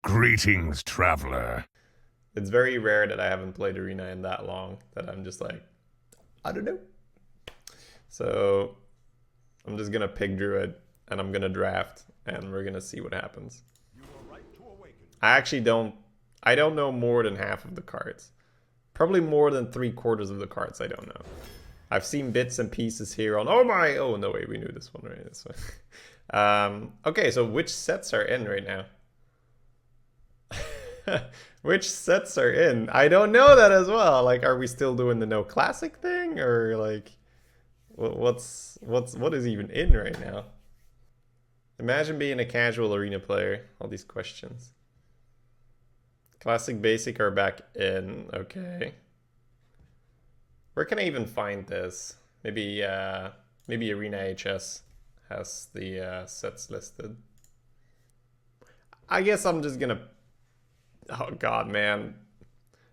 Greetings, traveler. It's very rare that I haven't played Arena in that long that I'm just like, I don't know. So I'm just gonna pick Druid and I'm gonna draft and we're gonna see what happens. I don't know more than half of the cards. Probably more than 3/4 of the cards I don't know. I've seen bits and pieces here on, oh no wait, we knew this one, right? This one. Okay, so which sets are in right now? Which sets are in? I don't know that as well. Like, are we still doing the no classic thing, or like, what is even in right now? Imagine being a casual arena player. All these questions. Classic, basic are back in. Okay. Where can I even find this? Maybe Arena HS has the sets listed. I guess I'm just gonna. Oh god, man.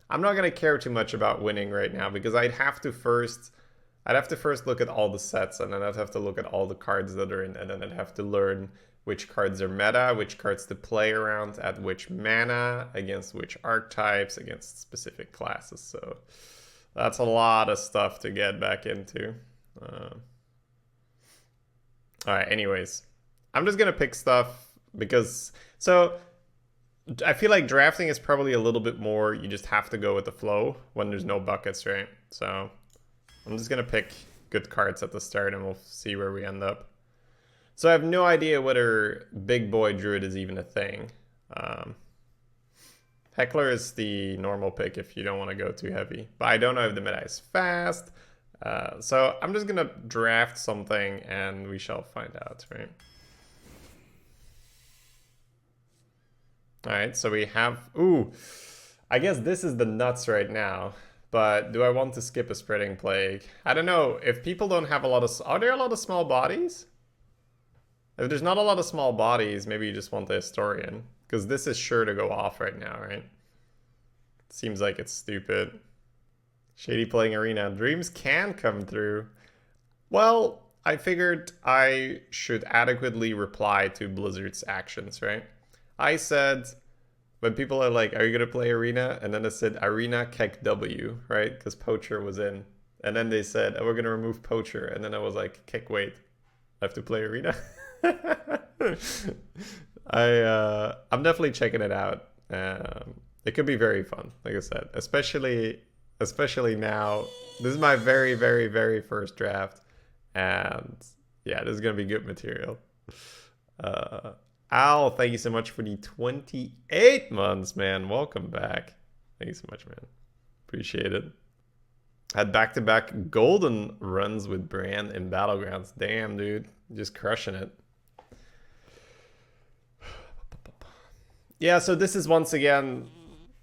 I'm not gonna care too much about winning right now because I'd have to first look at all the sets, and then I'd have to look at all the cards that are in, and then I'd have to learn which cards are meta, which cards to play around at which mana, against which archetypes, against specific classes. So that's a lot of stuff to get back into. Alright, anyways. I'm just gonna pick stuff because... So, I feel like drafting is probably a little bit more, you just have to go with the flow when there's no buckets, right? So, I'm just gonna pick good cards at the start and we'll see where we end up. So I have no idea whether Big Boy Druid is even a thing. Heckler is the normal pick if you don't want to go too heavy. But I don't know if the meta is fast. So I'm just gonna draft something and we shall find out, right? Alright, so we have... Ooh, I guess this is the nuts right now. But do I want to skip a Spreading Plague? I don't know. If people don't have a lot of... Are there a lot of small bodies? If there's not a lot of small bodies, maybe you just want the Historian. Because this is sure to go off right now, right? Seems like it's stupid. Shady playing Arena. Dreams can come through. Well, I figured I should adequately reply to Blizzard's actions, right? I said, when people are like, are you going to play Arena? And then I said, Arena Keck W, right? Because Poacher was in. And then they said, oh, we're going to remove Poacher. And then I was like, Keck, wait. I have to play Arena? I'm definitely checking it out. It could be very fun, like I said. Especially now. This is my very, very, very first draft. And yeah, this is going to be good material. Al, thank you so much for the 28 months, man. Welcome back. Thank you so much, man. Appreciate it. Had back-to-back golden runs with Brand in Battlegrounds. Damn, dude. Just crushing it. Yeah, so this is once again...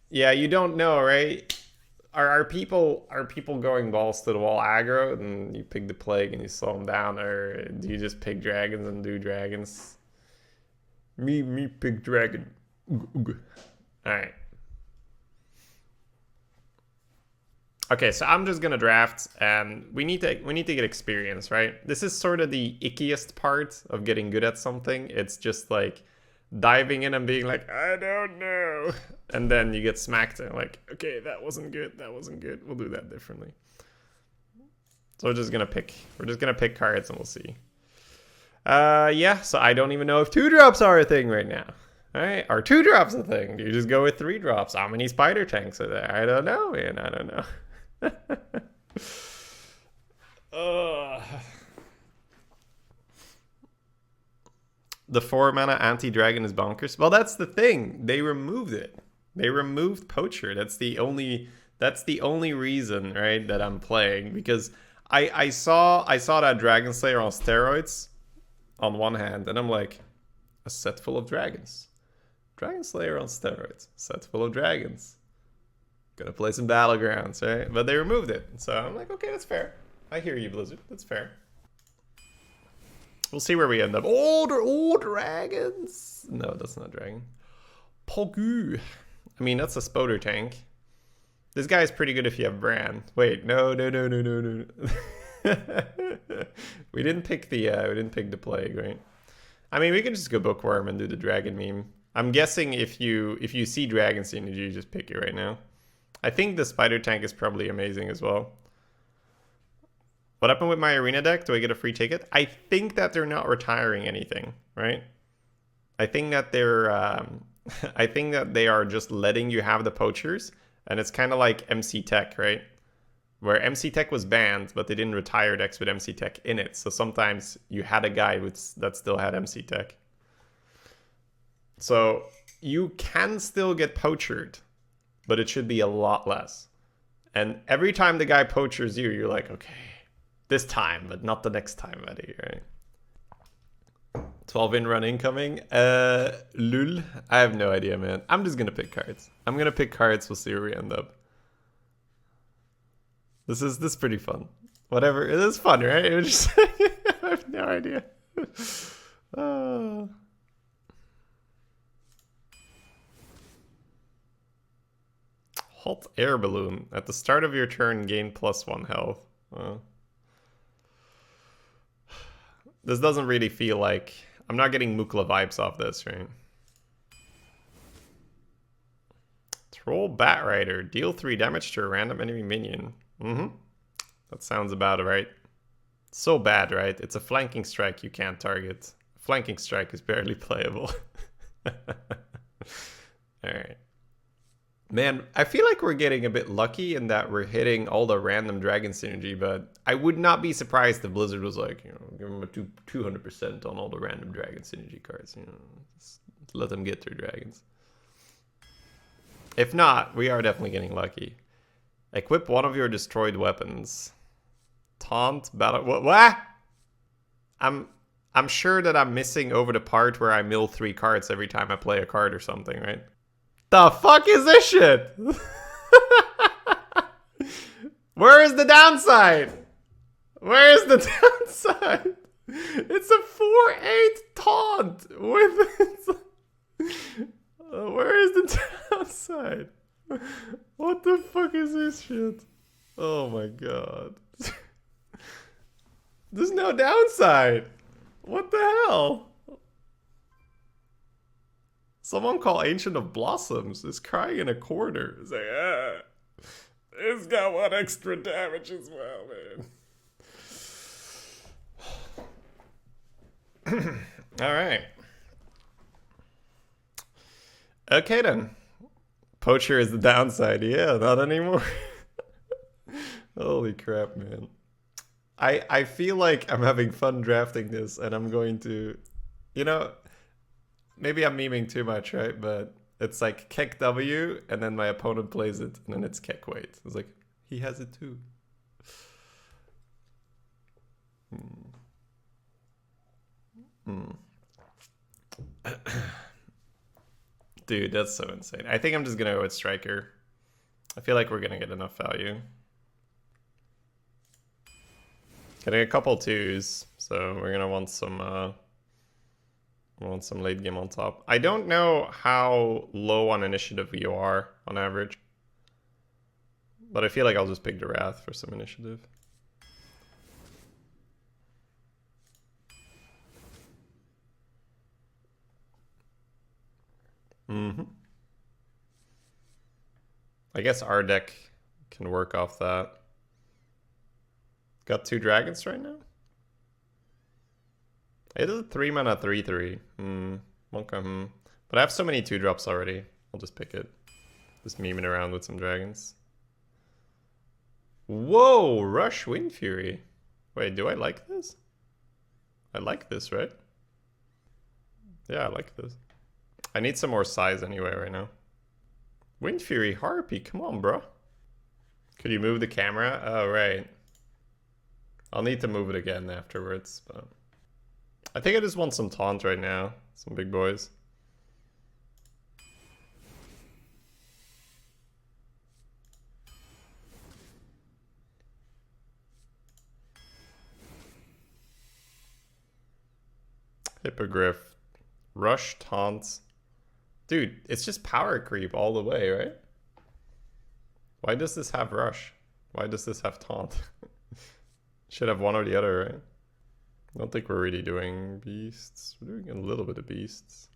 Yeah, you don't know, right? Are people going balls to the wall aggro and you pick the plague and you slow them down? Or do you just pick dragons and do dragons? Me pick dragon. Alright. Okay, so I'm just gonna draft, and we need to get experience, right? This is sort of the ickiest part of getting good at something. It's just like diving in and being like, I don't know, and then you get smacked and like, okay, that wasn't good. We'll do that differently. So we're just gonna pick cards and we'll see. Yeah, so I don't even know if 2-drops are a thing right now. Alright, are 2-drops a thing? Do you just go with 3-drops? How many spider tanks are there? I don't know, man. I don't know. The 4-mana anti-dragon is bonkers. Well, that's the thing. They removed it. They removed Poacher. That's the only reason, right, that I'm playing, because I saw that Dragon Slayer on steroids on one hand, and I'm like, a set full of dragons. Dragon Slayer on steroids. Set full of dragons. Gonna play some Battlegrounds, right? But they removed it. So I'm like, okay, that's fair. I hear you, Blizzard. That's fair. We'll see where we end up. Oh, dragons! No, that's not dragon. Pogu. I mean, that's a spoder tank. This guy is pretty good if you have Bran. Wait, no. We didn't pick the plague, right? I mean, we can just go Bookworm and do the dragon meme. I'm guessing if you see Dragon Synergy, you just pick it right now. I think the Spider Tank is probably amazing as well. What happened with my arena deck? Do I get a free ticket? I think that they're not retiring anything, right? I think that they're I think that they are just letting you have the poachers, and it's kind of like MC Tech, right? Where MC Tech was banned, but they didn't retire decks with MC Tech in it. So sometimes you had a guy that still had MC Tech. So you can still get poachered, but it should be a lot less. And every time the guy poachers you, you're like, okay, this time, but not the next time, buddy, right? 12 in run incoming. Lul. I have no idea, man. I'm just gonna pick cards. I'm gonna pick cards. We'll see where we end up. This is pretty fun. Whatever. It is fun, right? It was just I have no idea. Hot air balloon. At the start of your turn, gain +1 health. This doesn't really feel like... I'm not getting Mukla vibes off this, right? Troll Bat Rider. Deal 3 damage to a random enemy minion. That sounds about right. So bad, right? It's a flanking strike you can't target. Flanking strike is barely playable. Alright. Man, I feel like we're getting a bit lucky in that we're hitting all the random Dragon Synergy, but I would not be surprised if Blizzard was like, you know, give them a 200% on all the random Dragon Synergy cards. You know, just let them get their dragons. If not, we are definitely getting lucky. Equip one of your destroyed weapons. Taunt, battle... What? I'm sure that I'm missing over the part where I mill 3 cards every time I play a card or something, right? The fuck is this shit? Where is the downside? Where is the downside? It's a 4/8 taunt with... Where is the downside? What the fuck is this shit? Oh my god. There's no downside. What the hell? Someone called Ancient of Blossoms is crying in a corner. It's like, it's got 1 extra damage as well, man. Alright. Okay then. Poacher is the downside. Yeah, not anymore. Holy crap, man. I feel like I'm having fun drafting this, and I'm going to... You know, maybe I'm memeing too much, right? But it's like Kek W, and then my opponent plays it, and then it's Kek Wait. It's like, he has it too. Dude, that's so insane. I think I'm just gonna go with Striker. I feel like we're gonna get enough value. Getting a couple 2s, so we're gonna want some late game on top. I don't know how low on initiative you are on average, but I feel like I'll just pick the Wrath for some initiative. I guess our deck can work off that. Got 2 dragons right now? It is a 3-mana 3/3. Okay. But I have so many 2-drops already. I'll just pick it. Just memeing around with some dragons. Whoa! Rush Wind Fury. Wait, do I like this? I like this, right? Yeah, I like this. I need some more size anyway right now. Wind Fury Harpy, come on, bro. Could you move the camera? Oh, right. I'll need to move it again afterwards, but... I think I just want some taunt right now. Some big boys. Hippogriff. Rush, taunts. Dude, it's just power creep all the way, right? Why does this have rush? Why does this have taunt? Should have one or the other, right? I don't think we're really doing beasts. We're doing a little bit of beasts.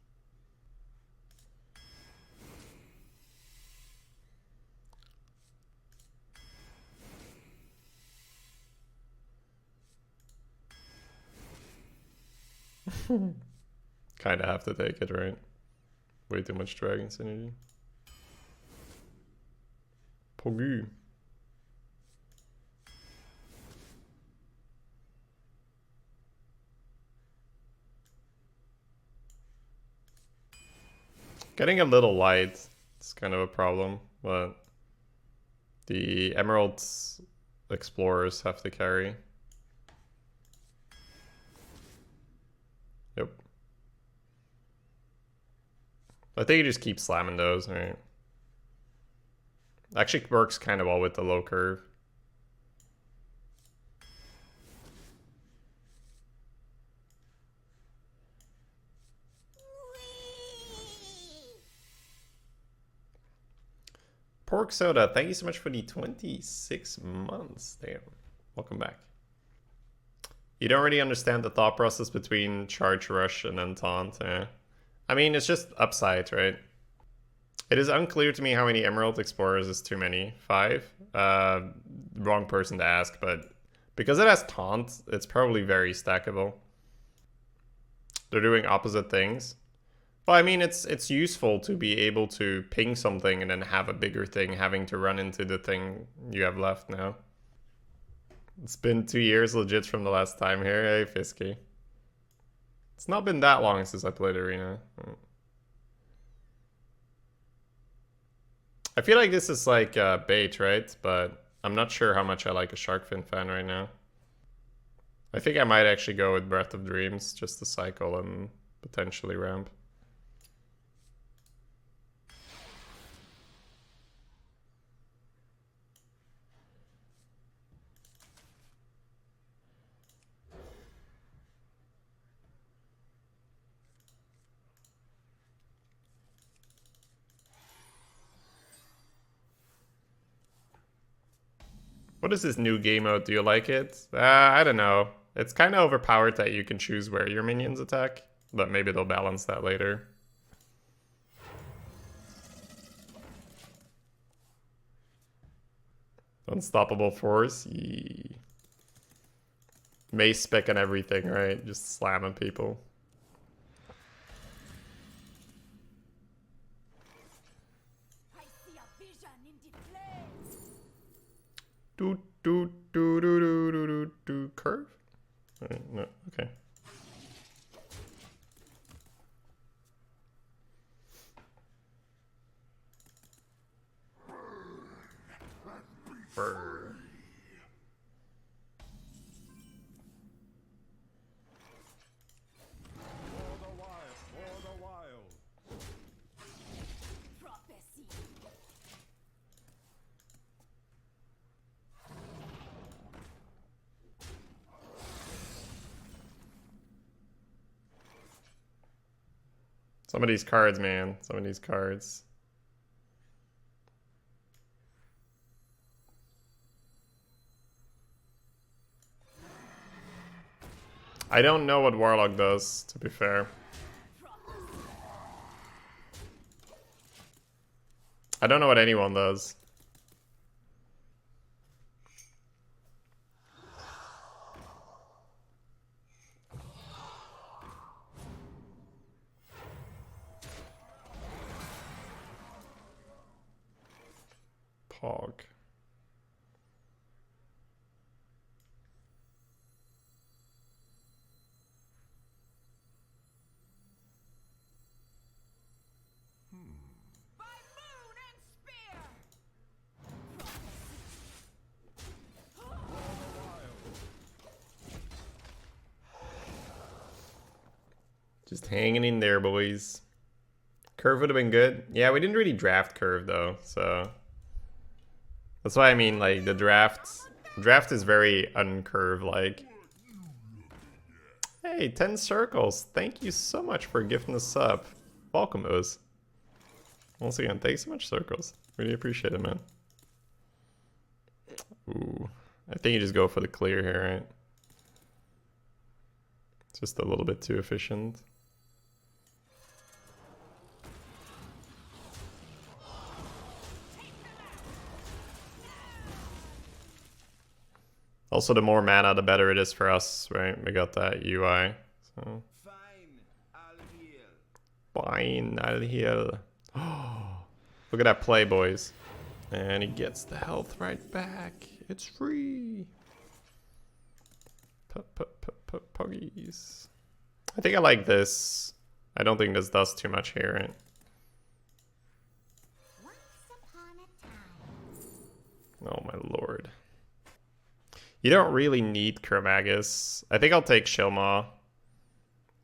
Kinda have to take it, right? Way too much dragon synergy. Pogu. Getting a little light. It's kind of a problem, but the Emerald Explorers have to carry. Yep. I think you just keep slamming those, right? Actually works kind of well with the low curve. Pork Soda, thank you so much for the 26 months. Damn. Welcome back. You don't really understand the thought process between charge, rush, and then taunt. I mean, it's just upside, right? It is unclear to me how many Emerald Explorers is too many. 5? Wrong person to ask, but because it has taunt, it's probably very stackable. They're doing opposite things. Well, I mean, it's useful to be able to ping something and then have a bigger thing having to run into the thing you have left now. It's been 2 years legit from the last time here. Hey, Fisky. It's not been that long since I played Arena. I feel like this is like bait, right? But I'm not sure how much I like a Sharkfin fan right now. I think I might actually go with Breath of Dreams just to cycle and potentially ramp. What is this new game mode? Do you like it? I don't know. It's kind of overpowered that you can choose where your minions attack, but maybe they'll balance that later. Unstoppable Force? Yee. Mace spec and everything, right? Just slamming people. Do curve? No, okay. Burr. Some of these cards, man. Some of these cards. I don't know what Warlock does, to be fair. I don't know what anyone does. Pog. Just hanging in there, boys. Curve would have been good. Yeah, we didn't really draft curve though, so that's why I mean, like, the draft is very uncurve like. Hey, 10 circles. Thank you so much for gifting the sub. Welcome, Oz. Once again, thanks so much, circles. Really appreciate it, man. Ooh, I think you just go for the clear here, right? It's just a little bit too efficient. Also, the more mana, the better it is for us, right? We got that UI. So fine, I'll heal. Look at that play, boys. And he gets the health right back. It's free. Puggies. I think I like this. I don't think this does too much here, right? Oh my lord. You don't really need Chromagus. I think I'll take Shilmaw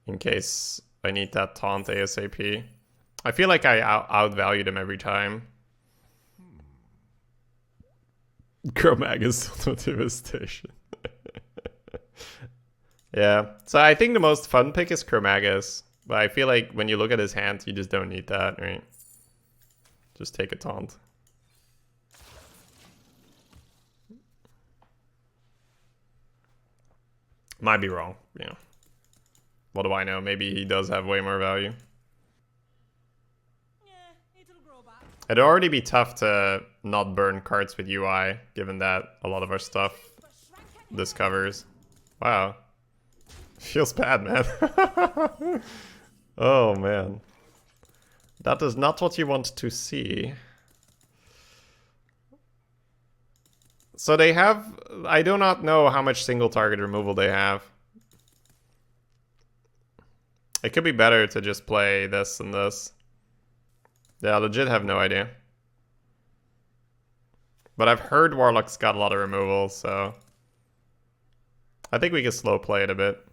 in case I need that taunt ASAP. I feel like I outvalued him every time. Chromagus auto devastation. Yeah, so I think the most fun pick is Chromagus, but I feel like when you look at his hand, you just don't need that, right? Just take a taunt. Might be wrong, yeah. What do I know? Maybe he does have way more value. It'd already be tough to not burn cards with UI, given that a lot of our stuff this covers. Wow. Feels bad, man. Oh, man. That is not what you want to see. So they have... I do not know how much single target removal they have. It could be better to just play this and this. Yeah, I legit have no idea. But I've heard Warlock's got a lot of removal, so... I think we can slow play it a bit.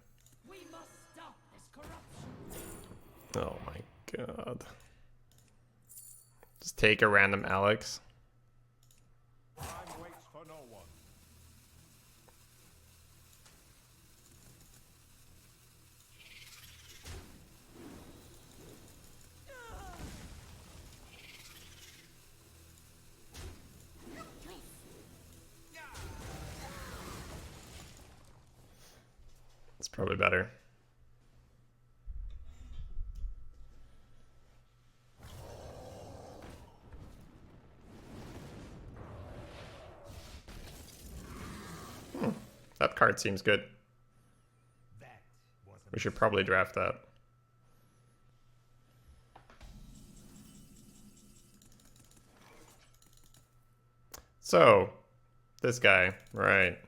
Oh my god. Just take a random Alex. It's probably better. That card seems good. We should probably draft that. So, this guy, right.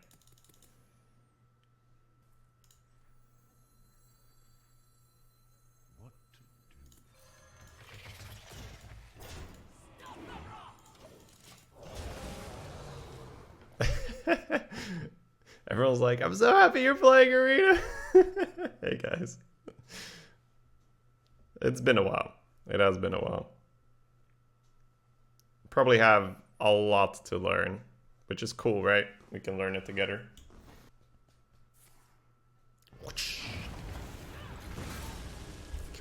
Everyone's like, I'm so happy you're playing Arena. Hey guys. It's been a while. It has been a while. Probably have a lot to learn, which is cool, right? We can learn it together.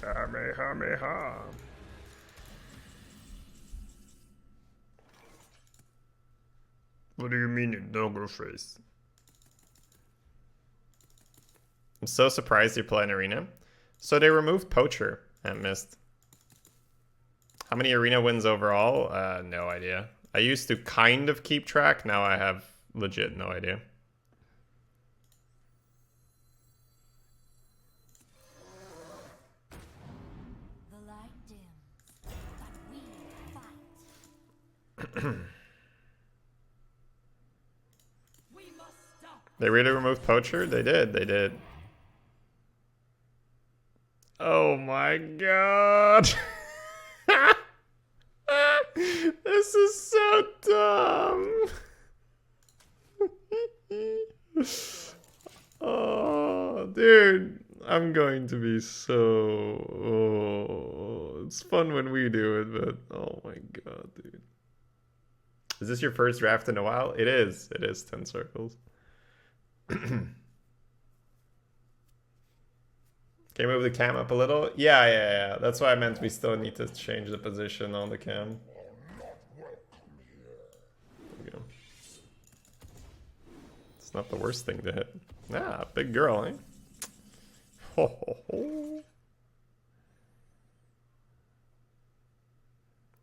Kamehameha. What do you mean in Doggo face? I'm so surprised you're playing Arena. So they removed Poacher and missed. How many Arena wins overall? No idea. I used to kind of keep track. Now I have legit no idea. The light dims, but we fight. They really removed Poacher? They did, they did. Oh my god. This is so dumb. Oh, dude. I'm going to be so... Oh, it's fun when we do it, but... Oh my god, dude. Is this your first draft in a while? It is. It is 10 circles. Can you move the cam up a little? Yeah. That's why I meant we still need to change the position on the cam. There we go. It's not the worst thing to hit. Ah, big girl, eh? Ho, ho, ho.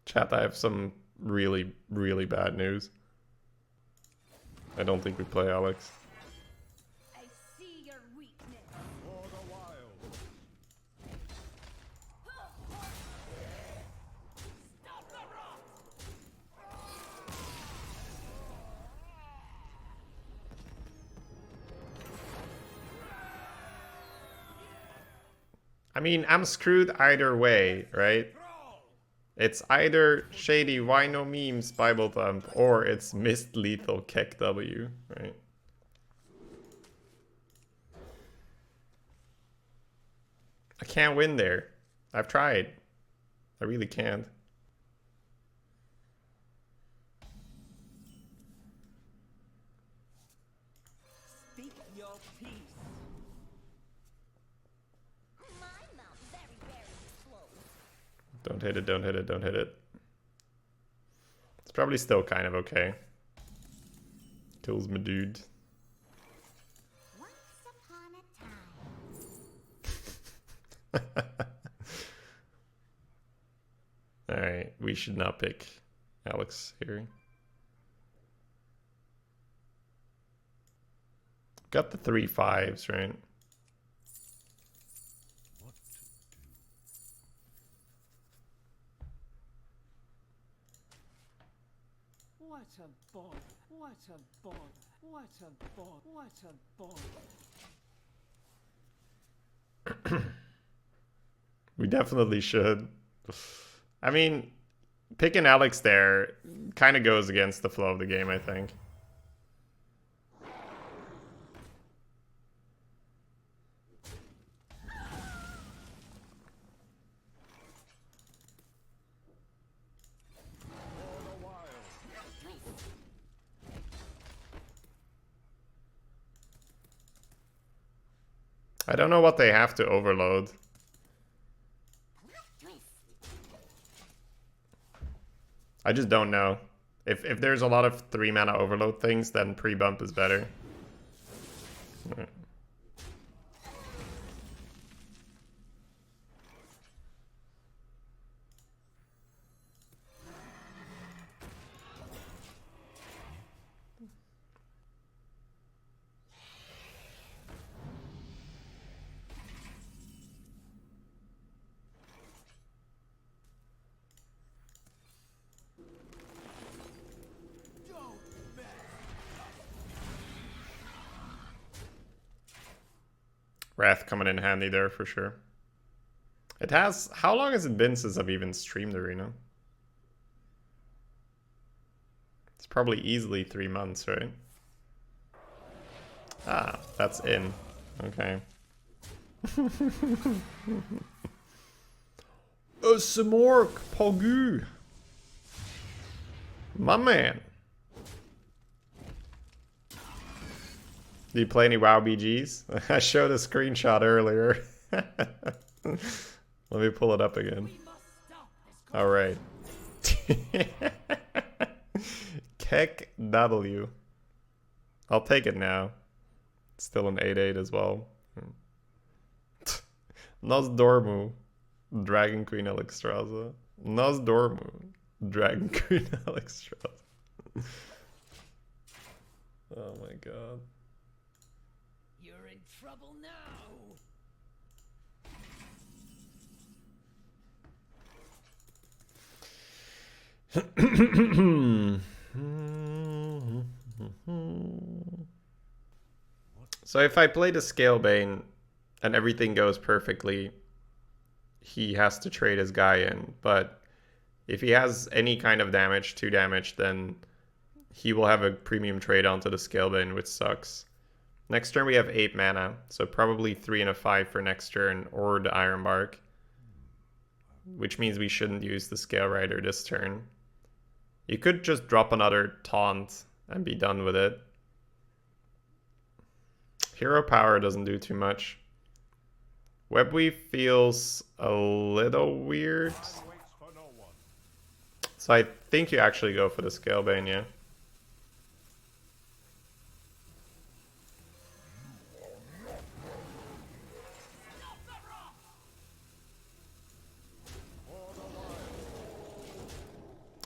Chat, I have some really, really bad news. I don't think we play Alex. I mean, I'm screwed either way, right? It's either Shady Why No Memes Bible Thump or it's Mist Lethal Keck W, right? I can't win there. I've tried. I really can't. Speak your peace. Don't hit it, don't hit it, don't hit it. It's probably still kind of okay. Kills my dude. Once upon a time. Alright, we should not pick Alex here. Got the 3/5s, right? What a bother. What a bother. What a bother. What a bother. We definitely should. I mean, picking Alex there kind of goes against the flow of the game, I think. I don't know what they have to overload. I just don't know. If there's a lot of 3 mana overload things, then pre-bump is better. Right. Wrath coming in handy there for sure. It has... How long has it been since I've even streamed Arena? It's probably easily 3 months, right? Ah, that's in. Okay. Samork Pogu. My man. Do you play any WoW BGs? I showed a screenshot earlier. Let me pull it up again. Alright. Keck W. I'll take it now. It's still an 8/8 as well. Nosdormu. Dragon Queen Alexstrasza. Nosdormu. Dragon Queen Alexstrasza. Oh my god. You're in trouble now. So if I play the Scalebane and everything goes perfectly, he has to trade his guy in. But if he has any kind of damage, 2 damage, then he will have a premium trade onto the Scalebane, which sucks. Next turn we have 8 mana, so probably 3 and a 5 for next turn, or the Ironbark. Which means we shouldn't use the Scale Rider this turn. You could just drop another Taunt and be done with it. Hero Power doesn't do too much. Webweave feels a little weird. So I think you actually go for the Scalebane, yeah.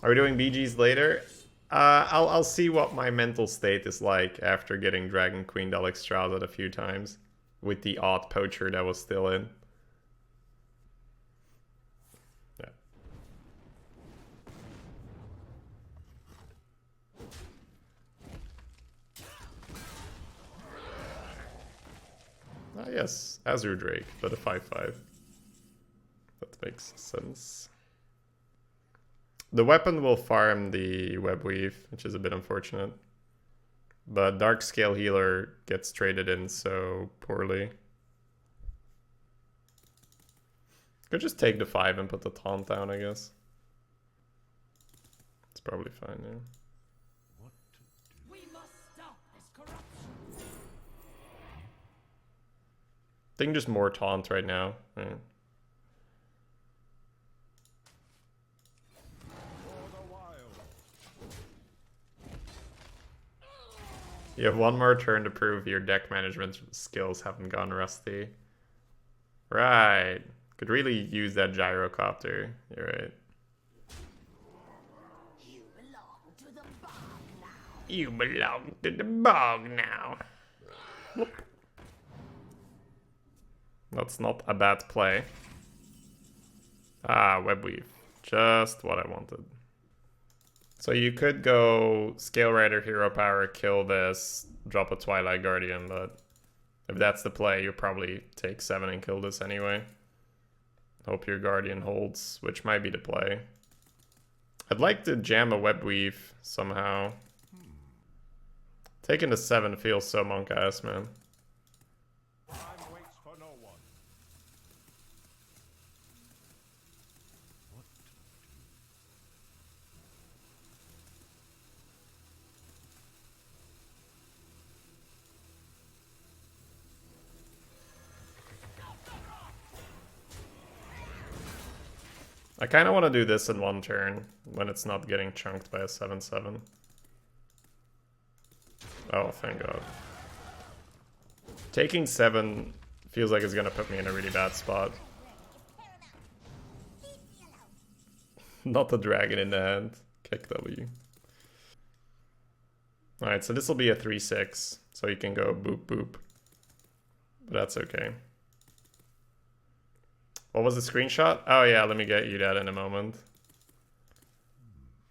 Are we doing BGs later? I'll see what my mental state is like after getting Dragon Queen Alexstrasza a few times with the odd poacher that was still in. Yeah. Ah yes, Azure Drake, but a 5/5. makes sense. The weapon will farm the web weave, which is a bit unfortunate. But Dark Scale Healer gets traded in so poorly. Could just take the 5 and put the taunt down, I guess. It's probably fine, yeah. We must stop this corruption. I think just more taunt right now. Right. You have one more turn to prove your deck management skills haven't gone rusty. Right. Could really use that gyrocopter. You're right. You belong to the bog now. You belong to the bog now. Whoop. That's not a bad play. Ah, web weave. Just what I wanted. So you could go Scale Rider, Hero Power, kill this, drop a Twilight Guardian, but if that's the play, you'll probably take 7 and kill this anyway. Hope your Guardian holds, which might be the play. I'd like to jam a Web Weave somehow. Taking the 7 feels so monk-ass, man. I kind of want to do this in one turn when it's not getting chunked by a 7/7. Oh, thank God. Taking 7 feels like it's going to put me in a really bad spot. Not the dragon in the hand. Kick W. Alright, so this will be a 3/6. So you can go boop boop. But that's okay. What was the screenshot? Oh yeah, let me get you that in a moment.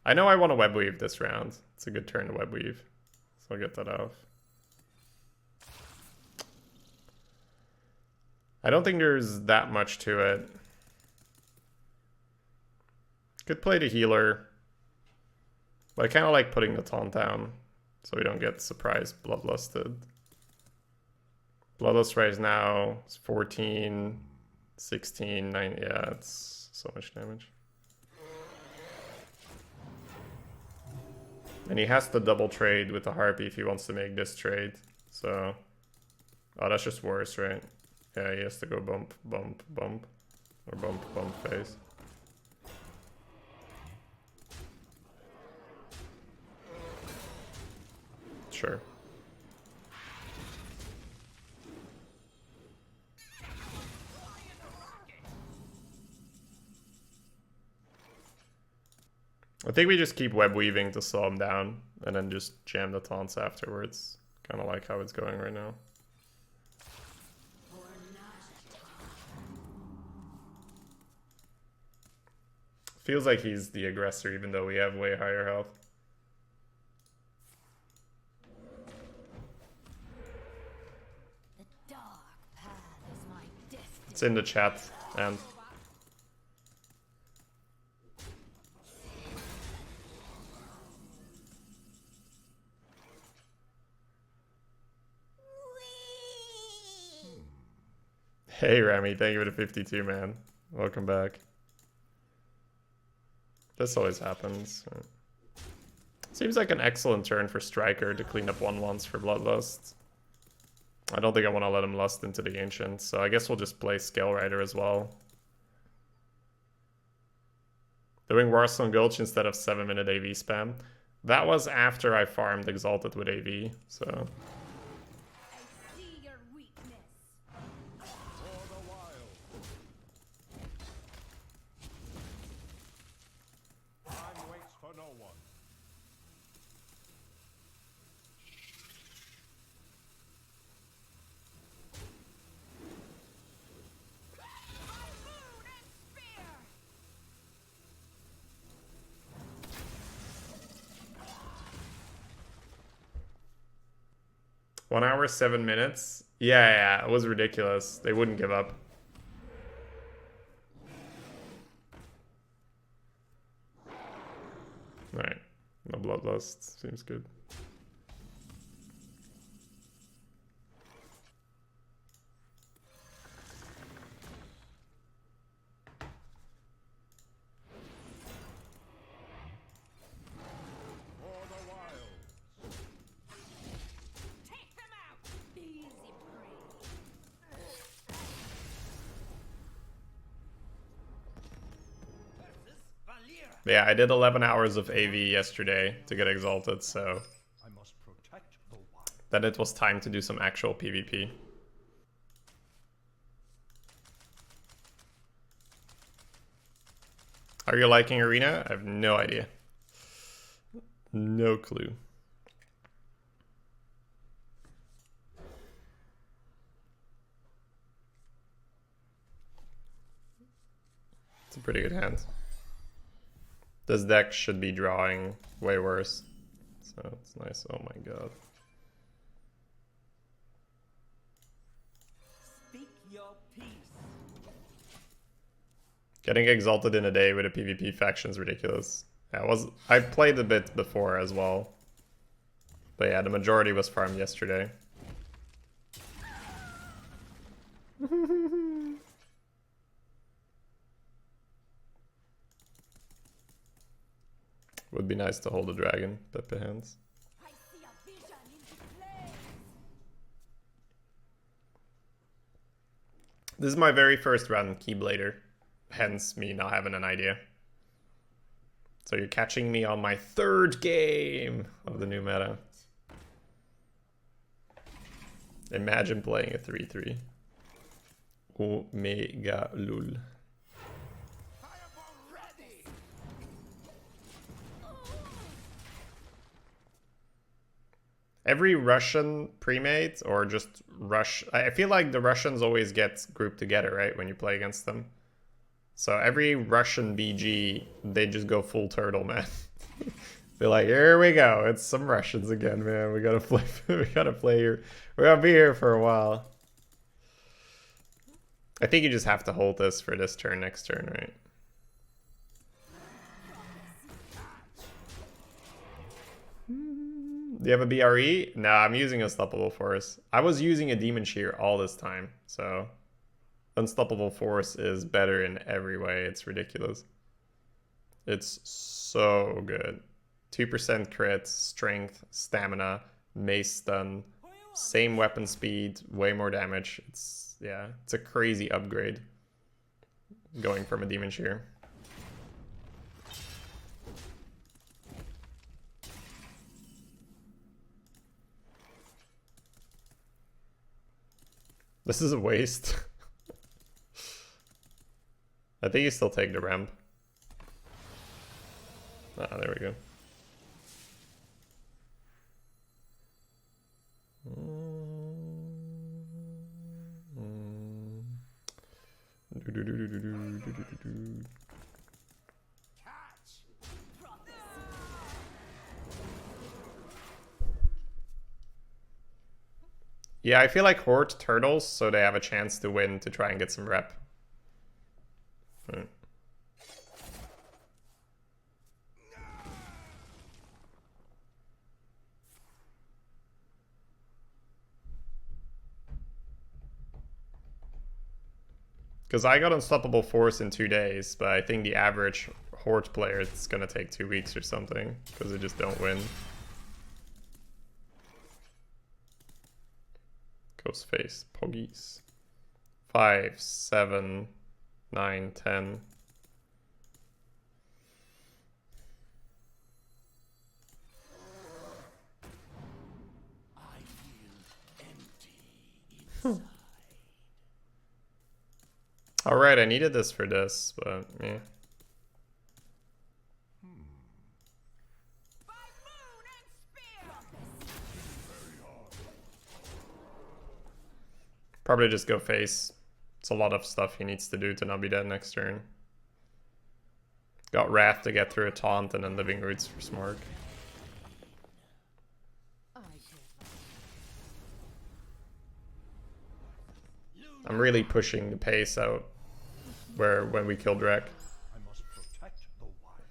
I know I want to web weave this round. It's a good turn to web weave. So I'll get that off. I don't think there's that much to it. Could play the healer. But I kind of like putting the taunt down. So we don't get surprise bloodlusted. Bloodlust right now is 14, 16, 9. Yeah, it's so much damage. And he has to double trade with the Harpy if he wants to make this trade. So, oh, that's just worse, right? Yeah, he has to go bump, bump, bump. Or bump, bump face. Sure. I think we just keep web weaving to slow him down and then just jam the taunts afterwards. Kind of like how it's going right now. Feels like he's the aggressor even though we have way higher health. The dark path is my destiny. It's in the chat and hey Remy, thank you for the 52, man. Welcome back. This always happens. Seems like an excellent turn for Striker to clean up 1/1s for Bloodlust. I don't think I want to let him lust into the Ancient, so I guess we'll just play Scale Rider as well. Doing Warstone Gulch instead of 7-minute AV spam. That was after I farmed Exalted with AV, so... I see your weakness. Typhoon and spear. 1 hour, 7 minutes? Yeah, it was ridiculous. They wouldn't give up. Alright. No bloodlust. Seems good. Take them out! Easy prey. Yeah, I did 11 hours of AV yesterday to get exalted, so I must protect the wild. then it was time to do some actual PvP. Are you liking Arena? I have no idea. No clue. It's a pretty good hand. This deck should be drawing way worse. So it's nice. Oh my god. Speak your peace. Getting exalted in a day with a PvP faction is ridiculous. Yeah, I played a bit before as well. But yeah, the majority was farmed yesterday. Would be nice to hold a dragon, Pepe hands. I see a vision into flames. This is my very first run, Keyblader. Hence me not having an idea. So you're catching me on my third game of the new meta. Imagine playing a 3-3. Omega lul. Every Russian pre-mate or just Rush... I feel like the Russians always get grouped together, right? When you play against them. So every Russian BG, they just go full turtle, man. They're like, here we go. It's some Russians again, man. We gotta play. We gotta play here. We're gonna be here for a while. I think you just have to hold this for this turn, next turn, right? Do you have a BRE? No, I'm using Unstoppable Force. I was using a Demon Shear all this time, so Unstoppable Force is better in every way. It's ridiculous. It's so good. 2% crit, strength, stamina, mace stun, same weapon speed, way more damage. It's, yeah, it's a crazy upgrade going from a Demon Shear. This is a waste. I think you still take the ramp. Ah, there we go. Yeah, I feel like Horde turtles, so they have a chance to win to try and get some rep. Right. Because I got Unstoppable Force in 2 days, but I think the average Horde player is going to take 2 weeks or something, because they just don't win. Ghostface, Poggies. 5, 7, 9, 10. I feel empty inside. Alright, I needed this for this, but yeah. By moon and spear. Probably just go face. It's a lot of stuff he needs to do to not be dead next turn. Got Wrath to get through a taunt and then Living Roots for Smorg. I'm really pushing the pace out when we kill Drek. I must protect the wild.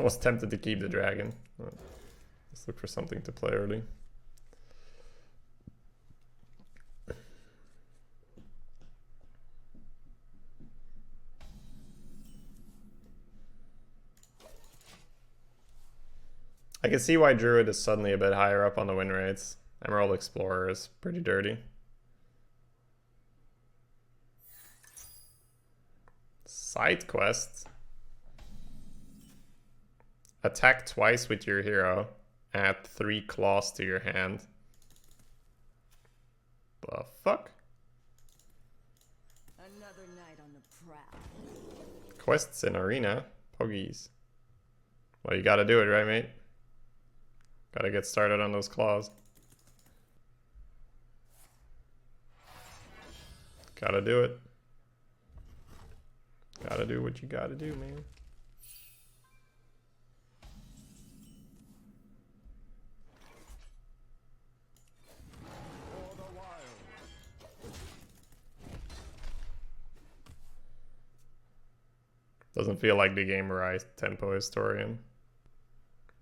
I was tempted to keep the dragon. Let's look for something to play early. I can see why Druid is suddenly a bit higher up on the win rates. Emerald Explorer is pretty dirty. Side quests. Attack twice with your hero. Add 3 claws to your hand. The fuck? Another night on the prowl. Quests in arena. Poggies. Well, you gotta do it, right, mate? Gotta get started on those claws. Gotta do it. Gotta do what you gotta do, man. Doesn't feel like the game Rise Tempo Historian.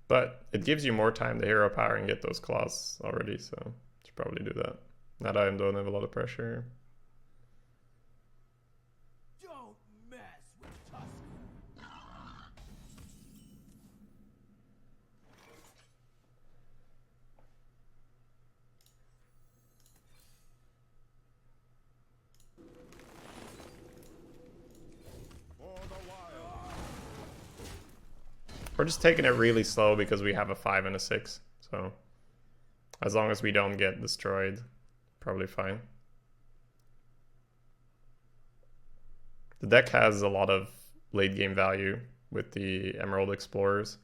But it gives you more time to hero power and get those claws already, so should probably do that. Now that I don't have a lot of pressure. Don't mess with Tusk. We're just taking it really slow because we have a 5 and a 6. So as long as we don't get destroyed, probably fine. The deck has a lot of late game value with the Emerald Explorers.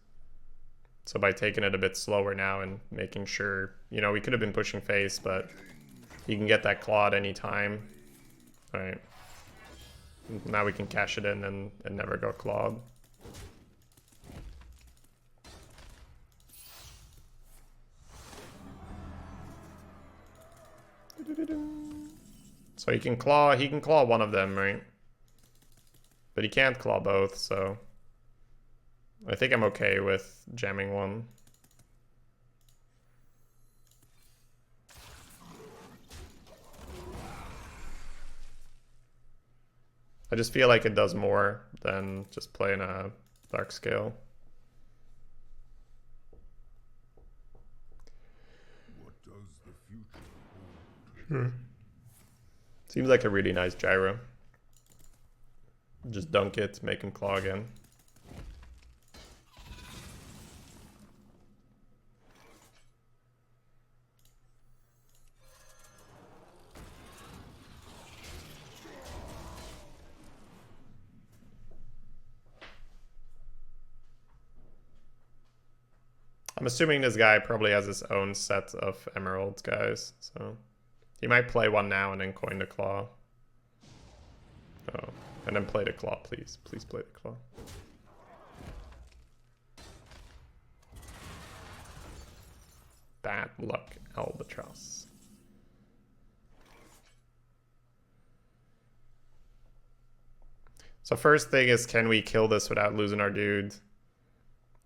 So by taking it a bit slower now and making sure, you know, we could have been pushing face, but you can get that claw at any time. All right. Now we can cash it in and never go clawed. So he can claw one of them, right? But he can't claw both, so I think I'm okay with jamming one. I just feel like it does more than just playing a dark scale. What does the future hold? Seems like a really nice gyro. Just dunk it, make him claw again. I'm assuming this guy probably has his own set of emeralds, guys, so he might play one now and then coin the claw. Oh, and then play the claw, please. Please play the claw. Bad luck, Albatross. So first thing is, can we kill this without losing our dude?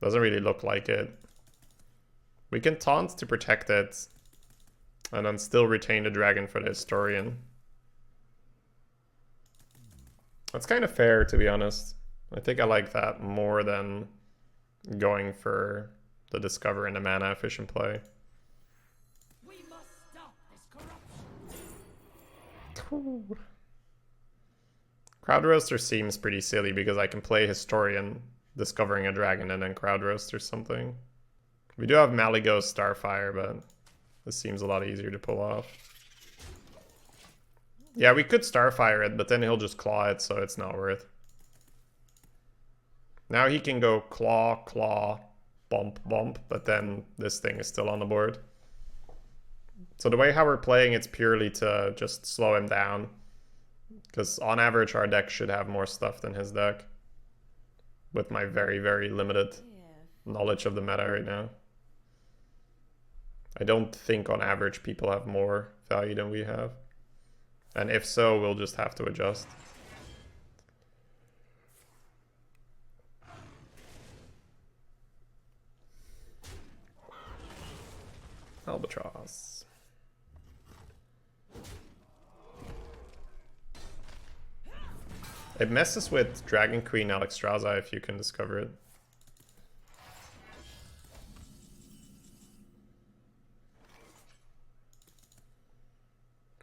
Doesn't really look like it. We can taunt to protect it, and then still retain the dragon for the historian. That's kind of fair, to be honest. I think I like that more than going for the discover and the mana efficient play. We must stop this corruption. Crowd Roaster seems pretty silly because I can play historian, discovering a dragon, and then Crowd Roaster something. We do have Maligos Starfire, but this seems a lot easier to pull off. Yeah, we could Starfire it, but then he'll just claw it, so it's not worth. Now he can go claw, claw, bump, bump, but then this thing is still on the board. So the way how we're playing, it's purely to just slow him down. Because on average, our deck should have more stuff than his deck. With my very, very limited knowledge of the meta right now. I don't think on average people have more value than we have. And if so, we'll just have to adjust. Albatross. It messes with Dragon Queen Alexstrasza if you can discover it.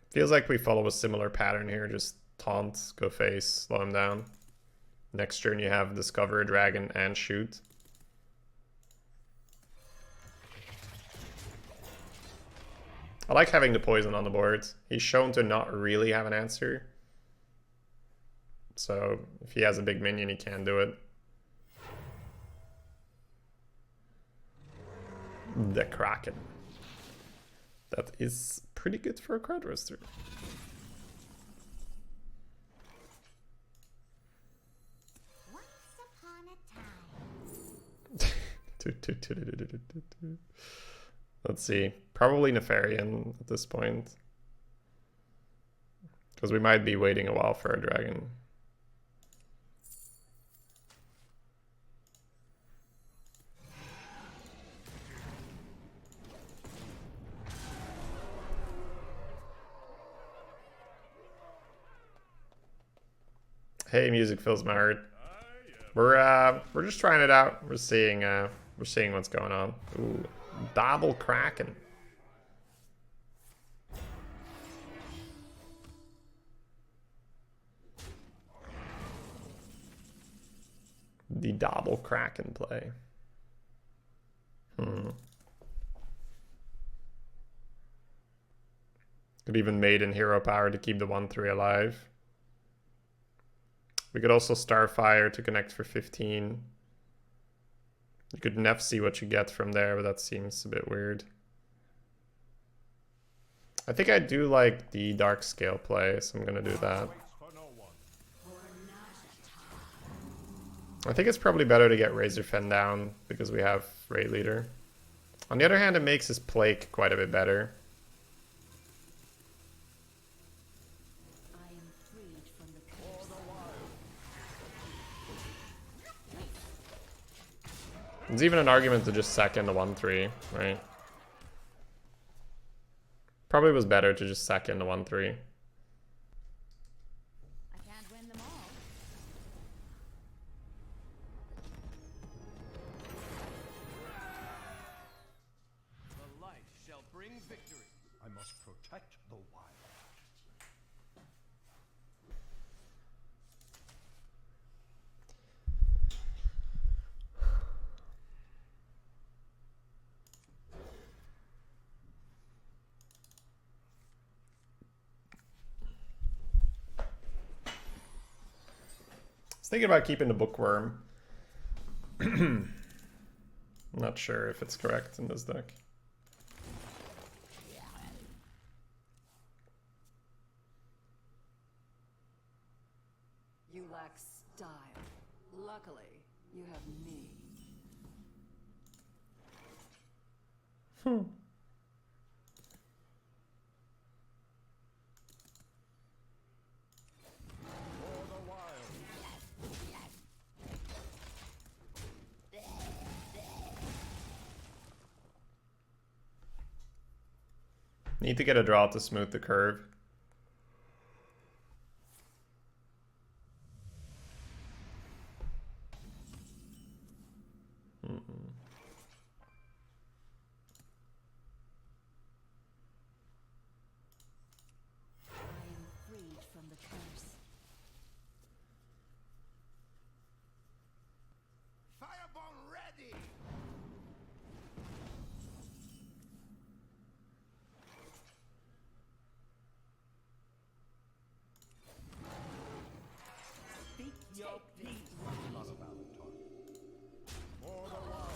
Feels like we follow a similar pattern here, just taunt, go face, slow him down. Next turn you have discover a dragon and shoot. I like having the poison on the board. He's shown to not really have an answer. So if he has a big minion, he can do it. The Kraken. That is pretty good for a card roster. Once upon a time. Let's see. Probably Nefarian at this point. Because we might be waiting a while for a dragon. Hey, music fills my heart. We're just trying it out. We're seeing what's going on. Ooh, double Kraken. The double Kraken play. Could even maiden hero power to keep the 1/3 alive. We could also Starfire to connect for 15. You could Nef see what you get from there, but that seems a bit weird. I think I do like the Dark Scale play, so I'm gonna do that. I think it's probably better to get Razorfen down because we have Raid Leader. On the other hand, it makes his Plague quite a bit better. There's even an argument to just sack in the 1/3, right? Probably was better to just sack in the 1/3. I can't win them all. The light shall bring victory. I must protect the wild. I was thinking about keeping the Bookworm. Not sure if it's correct in this deck. You lack style. Luckily, you have me. Need to get a draw to smooth the curve. I am freed from the curse. Firebomb ready! Speak your peace. Not a Valentine. For the wild.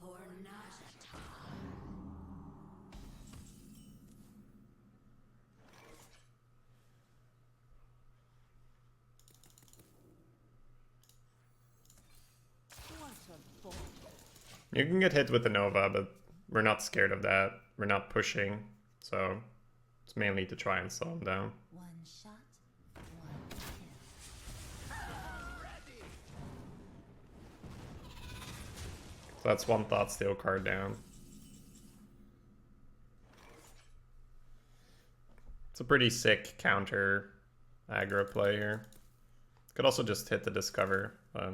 For Najata. What a ball. You can get hit with the Nova, but we're not scared of that. We're not pushing, so it's mainly to try and slow him down. One shot, one kill. So that's one Thought Steal card down. It's a pretty sick counter aggro play here. Could also just hit the Discover, but I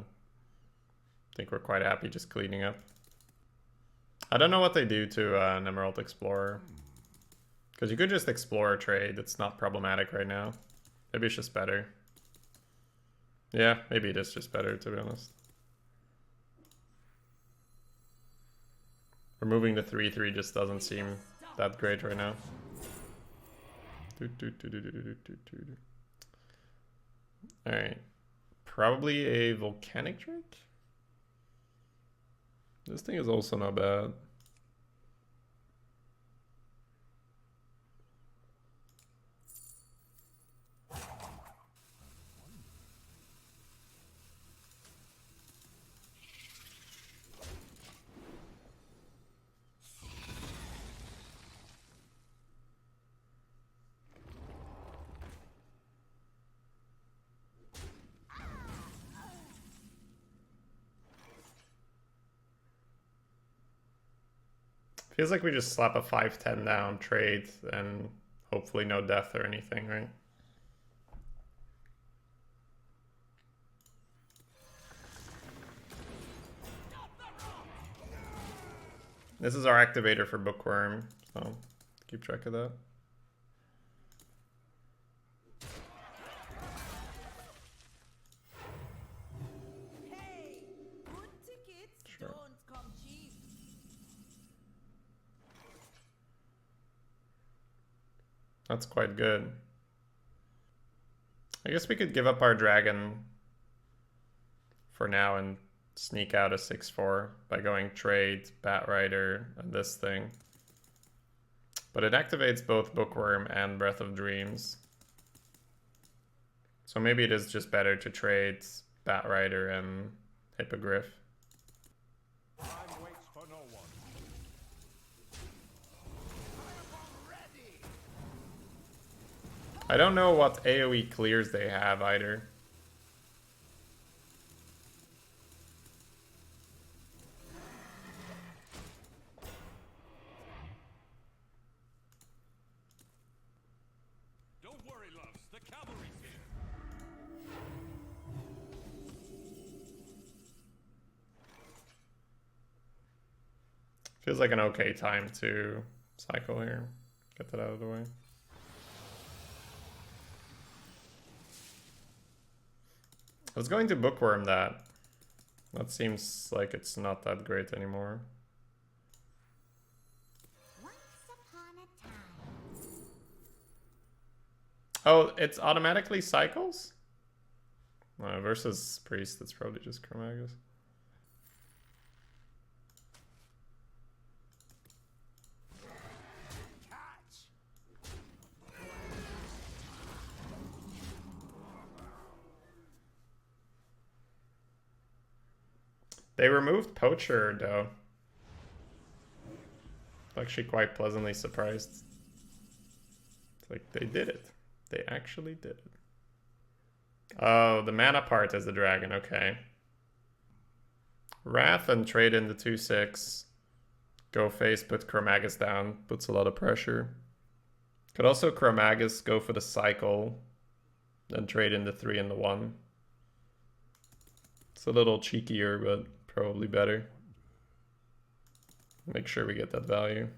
think we're quite happy just cleaning up. I don't know what they do to an Emerald Explorer. Because you could just explore a trade. It's not problematic right now. Maybe it's just better. Yeah, maybe it is just better, to be honest. Removing the 3/3 just doesn't seem that great right now. Alright. Probably a Volcanic Drake? This thing is also not bad. Feels like we just slap a 5/10 down, trade, and hopefully no death or anything, right? This is our activator for Bookworm, so keep track of that. Hey, good tickets Sure. don't come cheap. That's quite good. I guess we could give up our dragon for now and sneak out a 6/4 by going trade, Bat Rider, and this thing. But it activates both Bookworm and Breath of Dreams. So maybe it is just better to trade Bat Rider and Hippogriff. Time waits for no one. I don't know what AoE clears they have either. Don't worry, loves. The cavalry's here. Feels like an okay time to cycle here. Get that out of the way. I was going to Bookworm that. That seems like it's not that great anymore. Once upon a time. Oh, it's automatically cycles? Versus Priest, it's probably just Chromagus. They removed Poacher, though. Actually quite pleasantly surprised. It's like, they did it. They actually did it. Oh, the mana part is the dragon, okay. Wrath and trade in the 2/6. Go face, put Chromagus down. Puts a lot of pressure. Could also Chromagus go for the cycle. Then trade in the 3 and the 1. It's a little cheekier, but probably better. Make sure we get that value.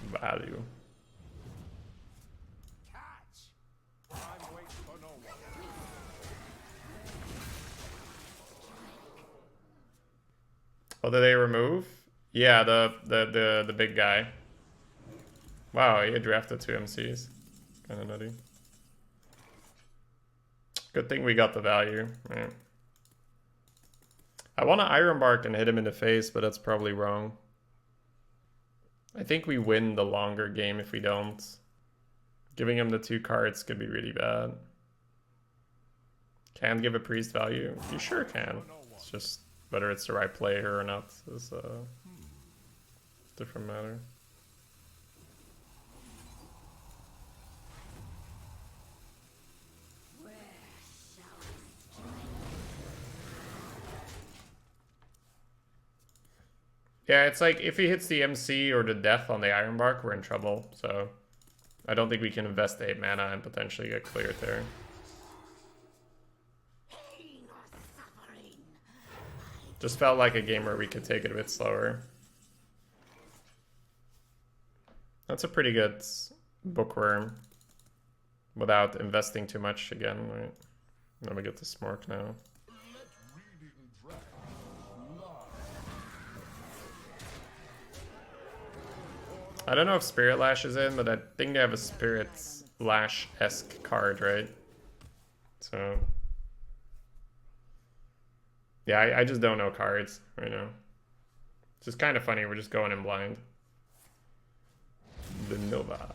Value. Catch. Time waits for no one. Oh, did they remove? Yeah, the big guy. Wow, he drafted 2 MCs. Kinda nutty. Good thing we got the value. Right. I want to Iron Bark and hit him in the face, but that's probably wrong. I think we win the longer game if we don't. Giving him the 2 cards could be really bad. Can give a priest value? You sure can. It's just whether it's the right player or not is a different matter. Yeah, it's like if he hits the MC or the death on the Iron Bark, we're in trouble. So I don't think we can invest 8 mana and potentially get cleared there. Just felt like a game where we could take it a bit slower. That's a pretty good bookworm without investing too much again, right? Let me get the Smork now. I don't know if Spirit Lash is in, but I think they have a Spirit Lash-esque card, right? So... yeah, I just don't know cards right now. It's just kind of funny, we're just going in blind. The Nova.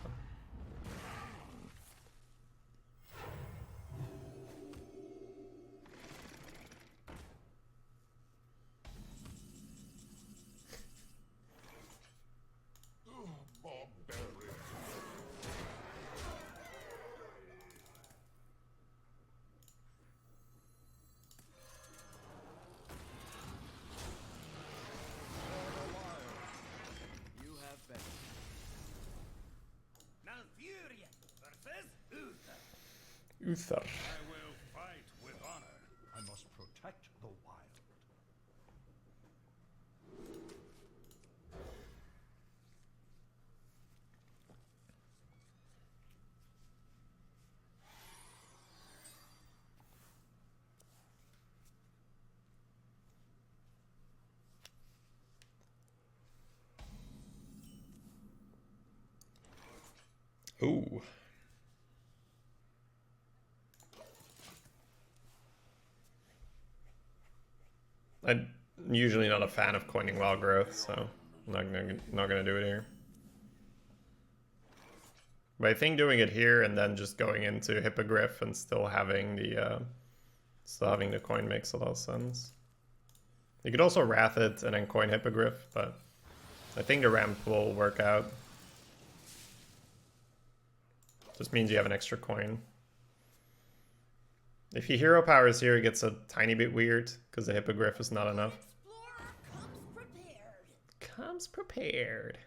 Uther. I will fight with honor. I must protect the wild. Ooh. I'm usually not a fan of coining wild growth, so I'm not gonna do it here. But I think doing it here and then just going into Hippogriff and still having the coin makes a lot of sense. You could also Wrath it and then coin Hippogriff, but I think the ramp will work out. Just means you have an extra coin. If he hero powers here, it gets a tiny bit weird because the Hippogriff is not enough. Comes prepared.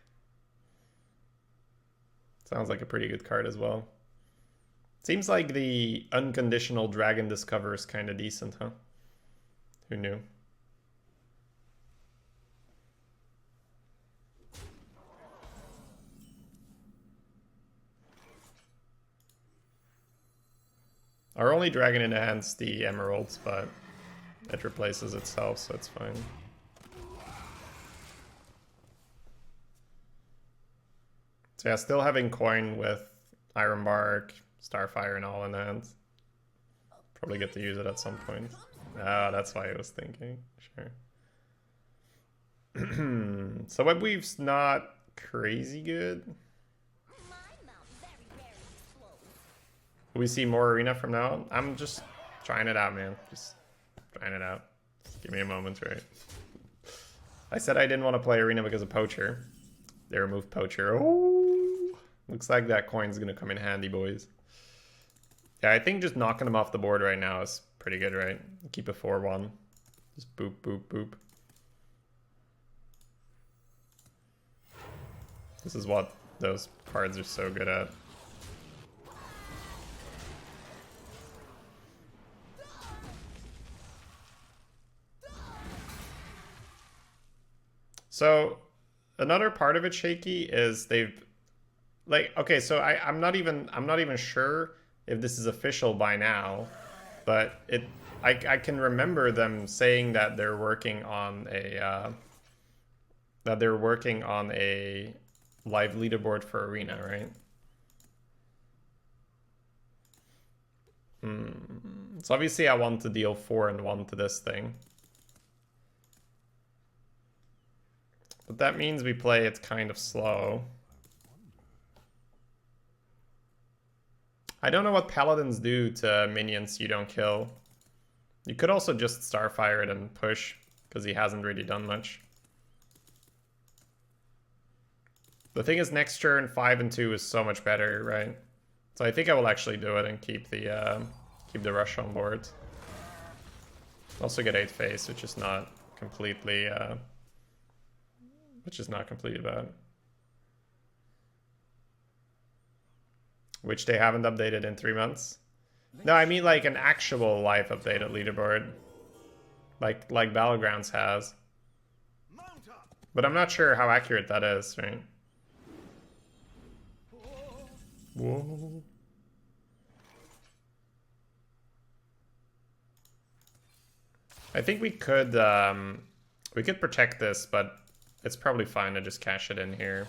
Sounds like a pretty good card as well. Seems like the unconditional Dragon Discover is kind of decent, huh? Who knew? Our only dragon in the hand's the emeralds, but it replaces itself, so it's fine. So yeah, still having coin with Iron Bark, Starfire, and all in hand. Probably get to use it at some point. Ah, that's why I was thinking. Sure. So web weave's not crazy good. We see more arena from now on. I'm just trying it out, man. Just trying it out. Just give me a moment, right? I said I didn't want to play arena because of Poacher. They removed Poacher. Oh, looks like that coin's gonna come in handy, boys. Yeah, I think just knocking them off the board right now is pretty good, right? Keep a 4-1. Just boop, boop, boop. This is what those cards are so good at. So another part of it, Shaky, is they've like, okay, so I'm not even sure if this is official by now, but I can remember them saying that they're working on a live leaderboard for arena, right? So obviously I want to deal 4 and 1 to this thing. But that means we play it kind of slow. I don't know what paladins do to minions you don't kill. You could also just Starfire it and push, because he hasn't really done much. The thing is, next turn 5 and 2 is so much better, right? So I think I will actually do it and keep the rush on board. Also get 8 face, which is not completely which is not completely bad. Which they haven't updated in 3 months. No, I mean like an actual live updated leaderboard. Like Battlegrounds has. But I'm not sure how accurate that is, right? Whoa. I think we could protect this, but it's probably fine to just cash it in here.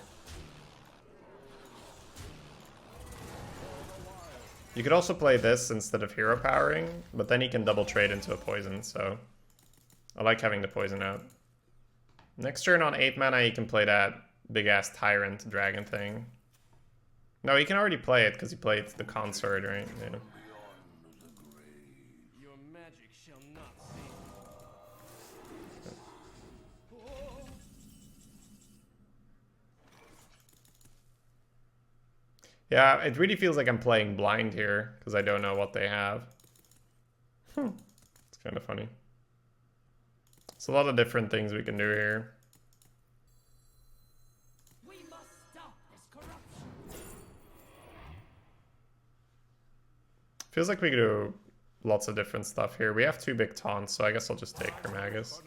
You could also play this instead of hero powering, but then he can double trade into a poison, so I like having the poison out. Next turn on 8 mana, he can play that big-ass Tyrant Dragon thing. No, he can already play it because he played the Consort, right? Yeah. Your magic shall not cease. Yeah, it really feels like I'm playing blind here because I don't know what they have. It's kind of funny. It's a lot of different things we can do here. We must stop this corruption. Feels like we could do lots of different stuff here. We have 2 big taunts, so I guess I'll just take Kermagus.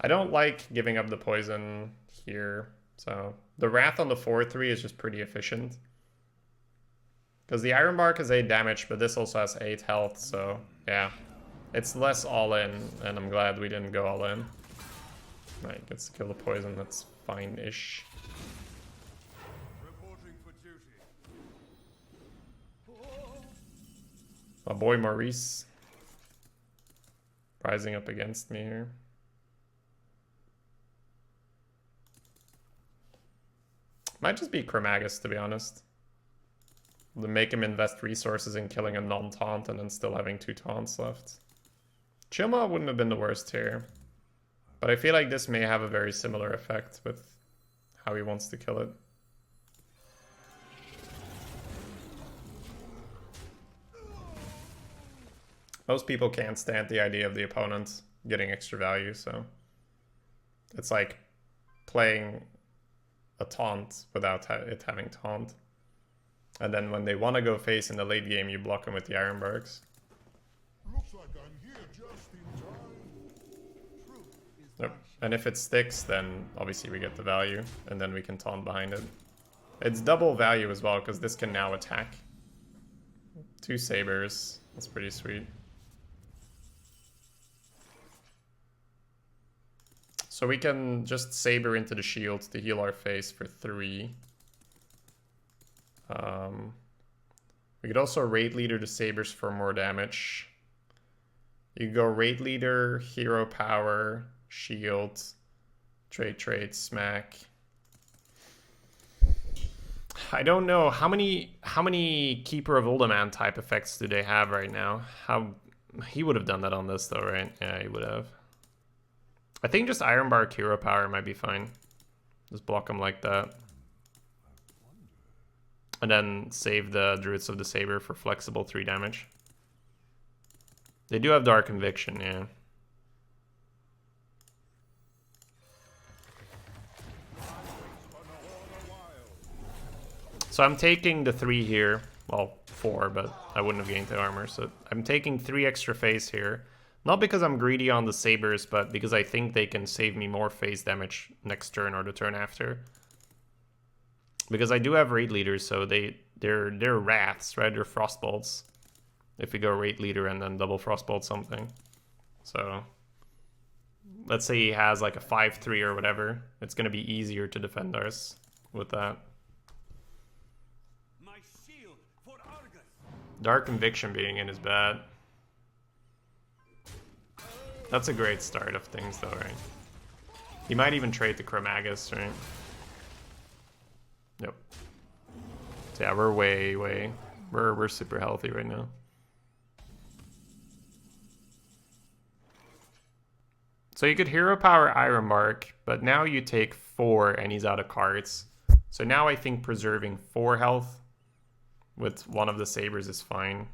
I don't like giving up the poison here. So the Wrath on the 4/3 is just pretty efficient. Because the Iron Bark is 8 damage, but this also has 8 health, so yeah. It's less all in, and I'm glad we didn't go all in. Right, gets to kill the poison, that's fine-ish. Reporting for duty. My boy Maurice. Rising up against me here. Might just be Kermagus, to be honest. To make him invest resources in killing a non-taunt and then still having 2 taunts left. Chilma wouldn't have been the worst here. But I feel like this may have a very similar effect with how he wants to kill it. Most people can't stand the idea of the opponent getting extra value, so it's like playing a taunt without it having taunt. And then when they want to go face in the late game, you block them with the Iron Barks. Looks like I'm here just in time. Truth is Yep. And if it sticks, then obviously we get the value, and then we can taunt behind it. It's double value as well, because this can now attack. 2 sabers. That's pretty sweet. So we can just saber into the shield to heal our face for 3. We could also raid leader the sabers for more damage. You could go raid leader, hero power, shield, trade, smack. I don't know how many Keeper of Uldaman type effects do they have right now. He would have done that on this though, right? Yeah, he would have. I think just Ironbark hero power might be fine. Just block him like that. And then save the Druids of the Saber for flexible 3 damage. They do have Dark Conviction, yeah. So I'm taking the 3 here. Well, 4, but I wouldn't have gained the armor. So I'm taking 3 extra phase here. Not because I'm greedy on the sabers, but because I think they can save me more phase damage next turn or the turn after. Because I do have raid leaders, so they're wraths, right? They're frostbolts. If we go raid leader and then double frostbolt something. So let's say he has like a 5/3 or whatever. It's gonna be easier to defend ours with that. my shield for Argus. Dark Conviction being in is bad. That's a great start of things though, right? He might even trade the Kermagus, right? Yep. So yeah, we're we're super healthy right now. So you could hero power Ironbark, but now you take 4 and he's out of cards. So now I think preserving 4 health with one of the sabers is fine.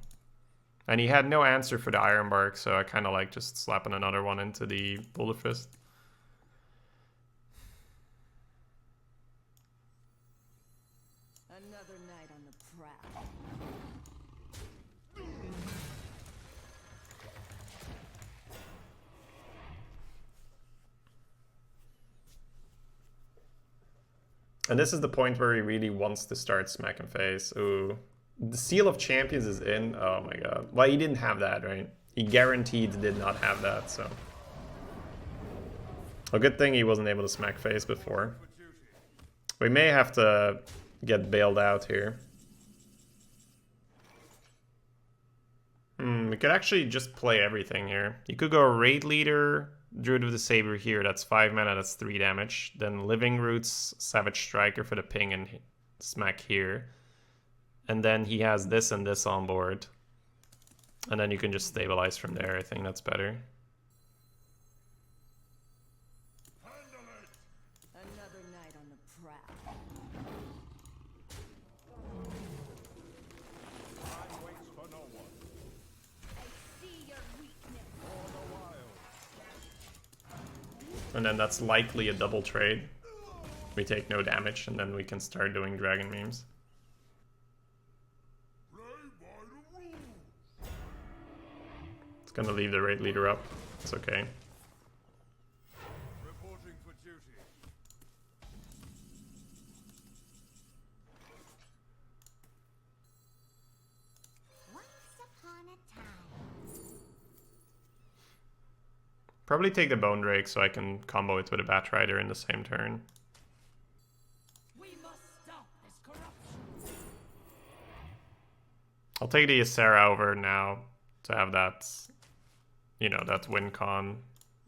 And he had no answer for the Iron Bark, so I kind of like just slapping another one into the Boulder Fist. Another night on the prowl. And this is the point where he really wants to start smacking face. Ooh. The Seal of Champions is in. Oh my god. Well, he didn't have that, right? He guaranteed did not have that, so. A good thing he wasn't able to smack face before. We may have to get bailed out here. We could actually just play everything here. You could go Raid Leader, Druid of the Saber here, that's 5 mana, that's 3 damage. Then Living Roots, Savage Striker for the ping and smack here. And then he has this and this on board. And then you can just stabilize from there, I think that's better. Another night on the prowl. Time waits for no one. I see your weakness. For the wild. And then that's likely a double trade. We take no damage, and then we can start doing dragon memes. Play by the rules. It's gonna leave the raid leader up. It's okay. Reporting for duty. Once upon a time. Probably take the Bone Drake so I can combo it with a Bat Rider in the same turn. We must stop this corruption. I'll take the Ysera over now to have that, you know, that win con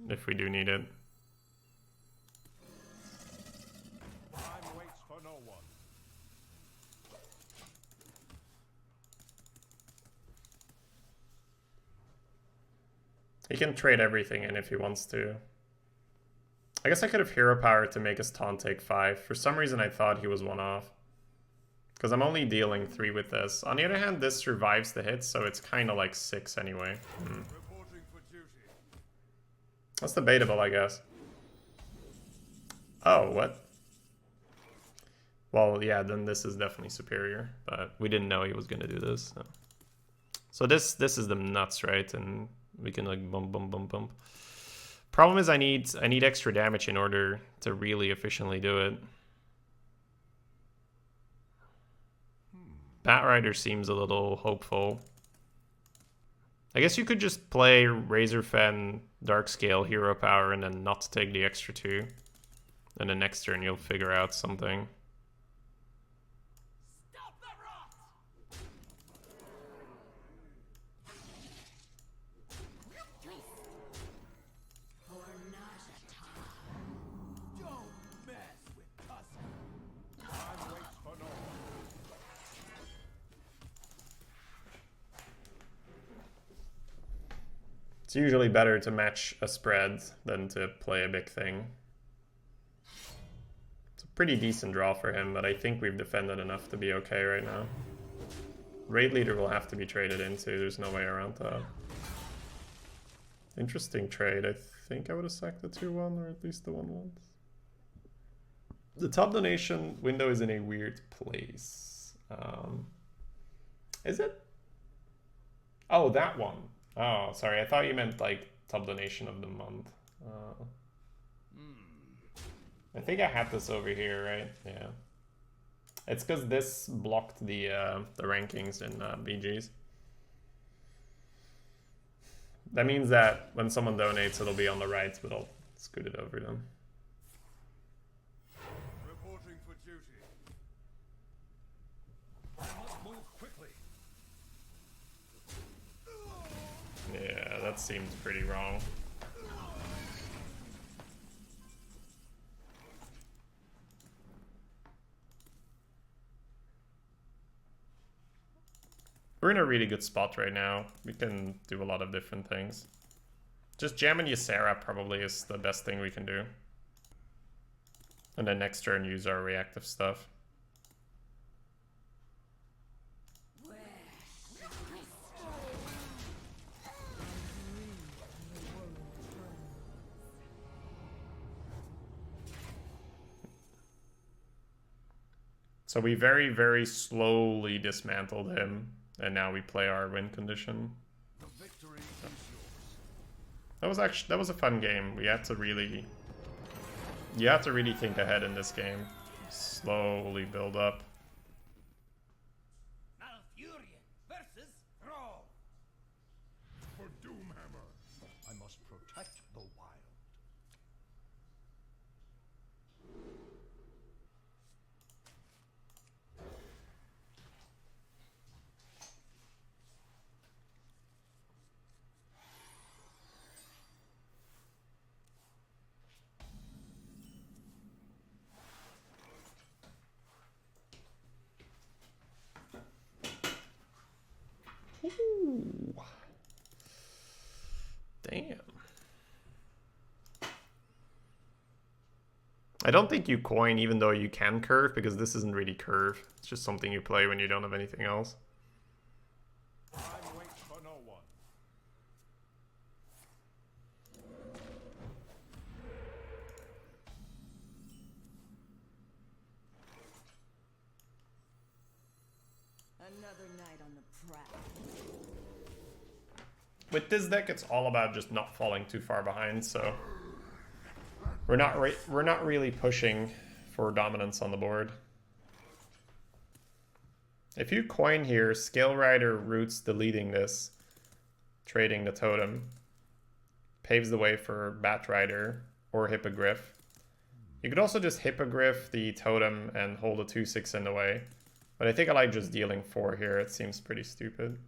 if we do need it. Time waits for no one. He can trade everything in if he wants to. I guess I could have Hero Power to make his taunt take 5. For some reason I thought he was 1 off. Because I'm only dealing 3 with this. On the other hand, this survives the hit, so it's kind of like 6 anyway. Reporting for duty. That's debatable, I guess. Oh, what? Well, yeah, then this is definitely superior. But we didn't know he was going to do this. So this is the nuts, right? And we can like bump, bump, bump, bump. Problem is I need extra damage in order to really efficiently do it. Bat Rider seems a little hopeful. I guess you could just play Razorfen, Darkscale, Hero Power, and then not take the extra 2. And then next turn you'll figure out something. Stop the rot! Don't mess with cousin. Time waits for no one. It's usually better to match a spread than to play a big thing. It's a pretty decent draw for him, but I think we've defended enough to be okay right now. Raid Leader will have to be traded into, there's no way around that. Interesting trade. I think I would have sacked the 2-1, or at least the 1-1. The top donation window is in a weird place. Is it? Oh, that one. Oh, sorry. I thought you meant like top donation of the month. I think I had this over here, right? Yeah. It's because this blocked the rankings in BGs. That means that when someone donates, it'll be on the right, but I'll scoot it over them. Reporting for duty. I must move quickly. Yeah, that seems pretty wrong. We're in a really good spot right now. We can do a lot of different things. Just jamming Ysera probably is the best thing we can do. And then next turn use our reactive stuff. So we very, very slowly dismantled him, and now we play our win condition. The victory is yours. That was a fun game. We had to really, you have to really think ahead in this game. Slowly build up. Malfurion versus Thrall. For Doomhammer. I must protect the wild. Ooh. Damn. I don't think you coin even though you can curve, because this isn't really curve. It's just something you play when you don't have anything else. Time waits for no one. Another night on the prowl. With this deck, it's all about just not falling too far behind, so we're not really pushing for dominance on the board. If you coin here, Scale Rider roots deleting this, trading the totem, paves the way for Bat Rider or Hippogriff. You could also just Hippogriff the totem and hold a 2/6 in the way, but I think I like just dealing 4 here. It seems pretty stupid.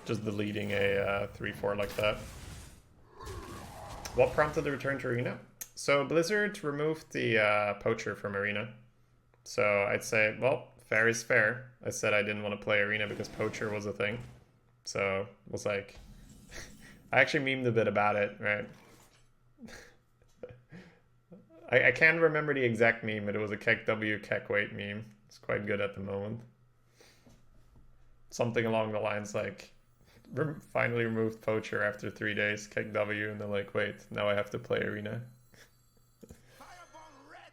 Just deleting a 3/4 like that. What prompted the return to Arena? So Blizzard removed the poacher from Arena. So I'd say, well, fair is fair. I said I didn't want to play Arena because poacher was a thing. So it was like, I actually memed a bit about it, right? I can't remember the exact meme, but it was a Keck W, Keck Wait meme. It's quite good at the moment. Something along the lines like, finally removed poacher after 3 days, Keck W, and they're like, wait, now I have to play Arena.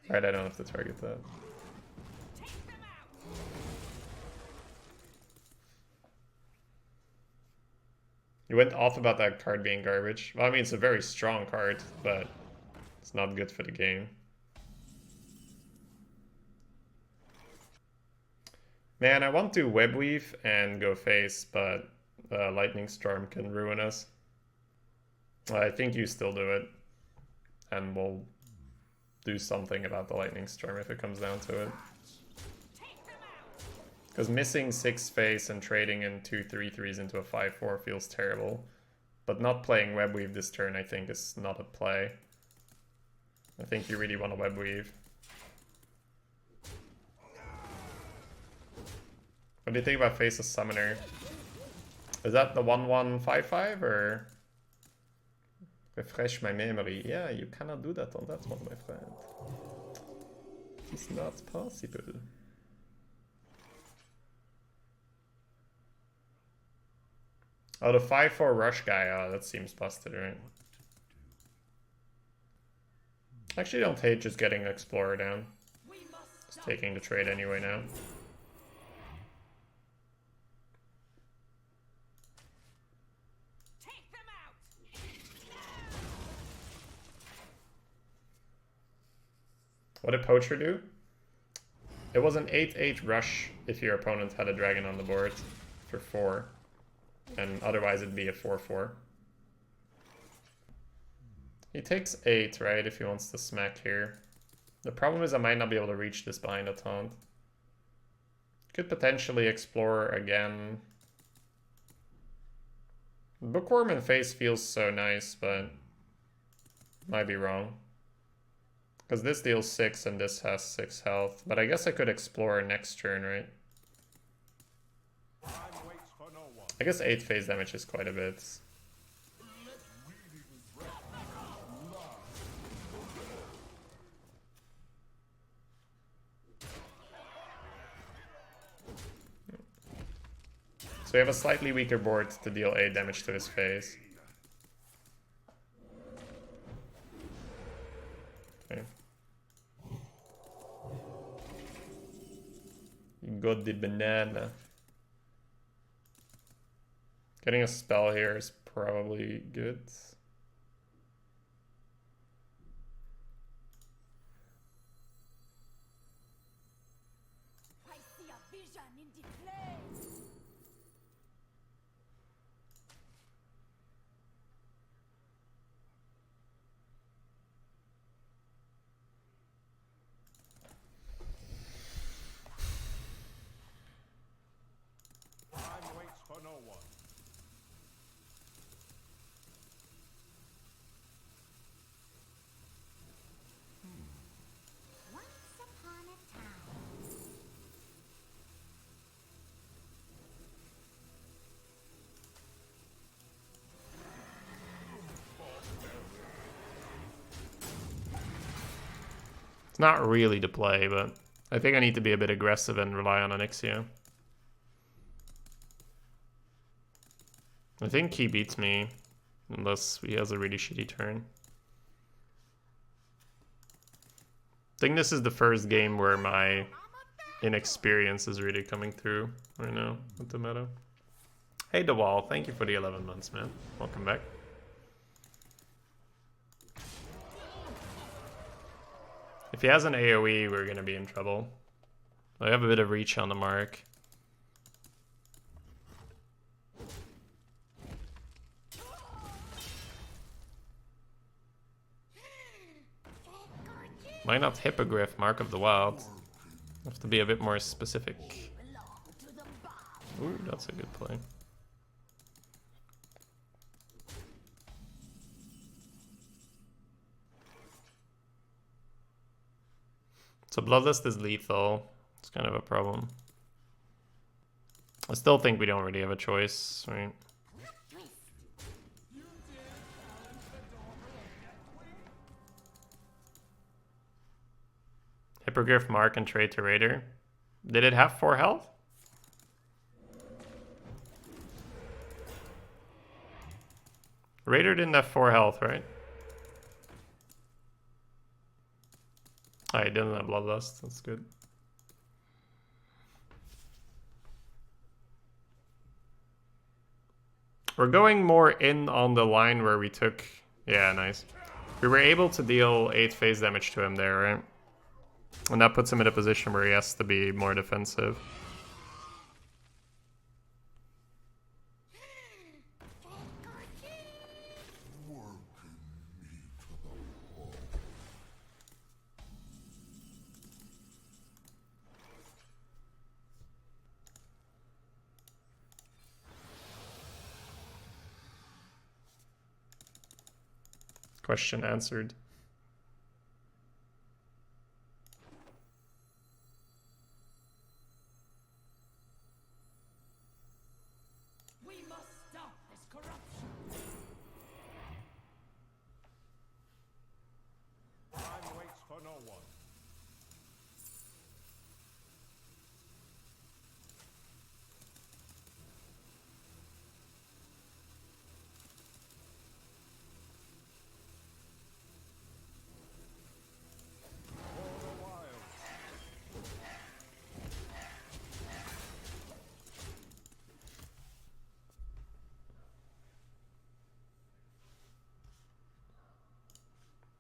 Right, I don't have to target that. Take them out. You went off about that card being garbage. Well, I mean, it's a very strong card, but it's not good for the game. Man, I want to web weave and go face, but Lightning Storm can ruin us. I think you still do it, and we'll do something about the Lightning Storm if it comes down to it. Because missing 6 face and trading in 2 3/3s into a 5/4 feels terrible. But not playing web weave this turn, I think, is not a play. I think you really want to web weave. What do you think about Face of Summoner? Is that the 1/1/5/5 or refresh my memory? Yeah, you cannot do that on that one, my friend. It's not possible. Oh, the 5/4 rush guy. Oh, that seems busted, right? Actually, don't hate just getting Explorer down. Just taking the trade anyway now. What did Poacher do? It was an 8/8 rush if your opponent had a dragon on the board for 4. And otherwise it'd be a 4/4. He takes 8, right, if he wants to smack here. The problem is I might not be able to reach this behind a taunt. Could potentially explore again. Bookworm and face feels so nice, but might be wrong. Because this deals 6 and this has 6 health. But I guess I could explore next turn, right? Time waits for no one. I guess 8 phase damage is quite a bit. So we have a slightly weaker board to deal 8 damage to his face. Okay. You got the banana. Getting a spell here is probably good. I see a vision in the flames. Time waits for no one. Once upon a time. It's not really the play, but I think I need to be a bit aggressive and rely on Onyxia. I think he beats me, unless he has a really shitty turn. I think this is the first game where my inexperience is really coming through right now with the meta. Hey DeWall, thank you for the 11 months, man. Welcome back. If he has an AoE, we're gonna be in trouble. I have a bit of reach on the mark. Why not Hippogriff, Mark of the Wild? Have to be a bit more specific. Ooh, that's a good play. So Bloodlust is lethal. It's kind of a problem. I still think we don't really have a choice, right? Hippogriff, Mark, and trade to Raider. Did it have 4 health? Raider didn't have 4 health, right? Oh, he didn't have Bloodlust. That's good. We're going more in on the line where we took... Yeah, nice. We were able to deal 8 phase damage to him there, right? And that puts him in a position where he has to be more defensive. Question answered. We must stop this corruption. Time waits for no one. For the wild.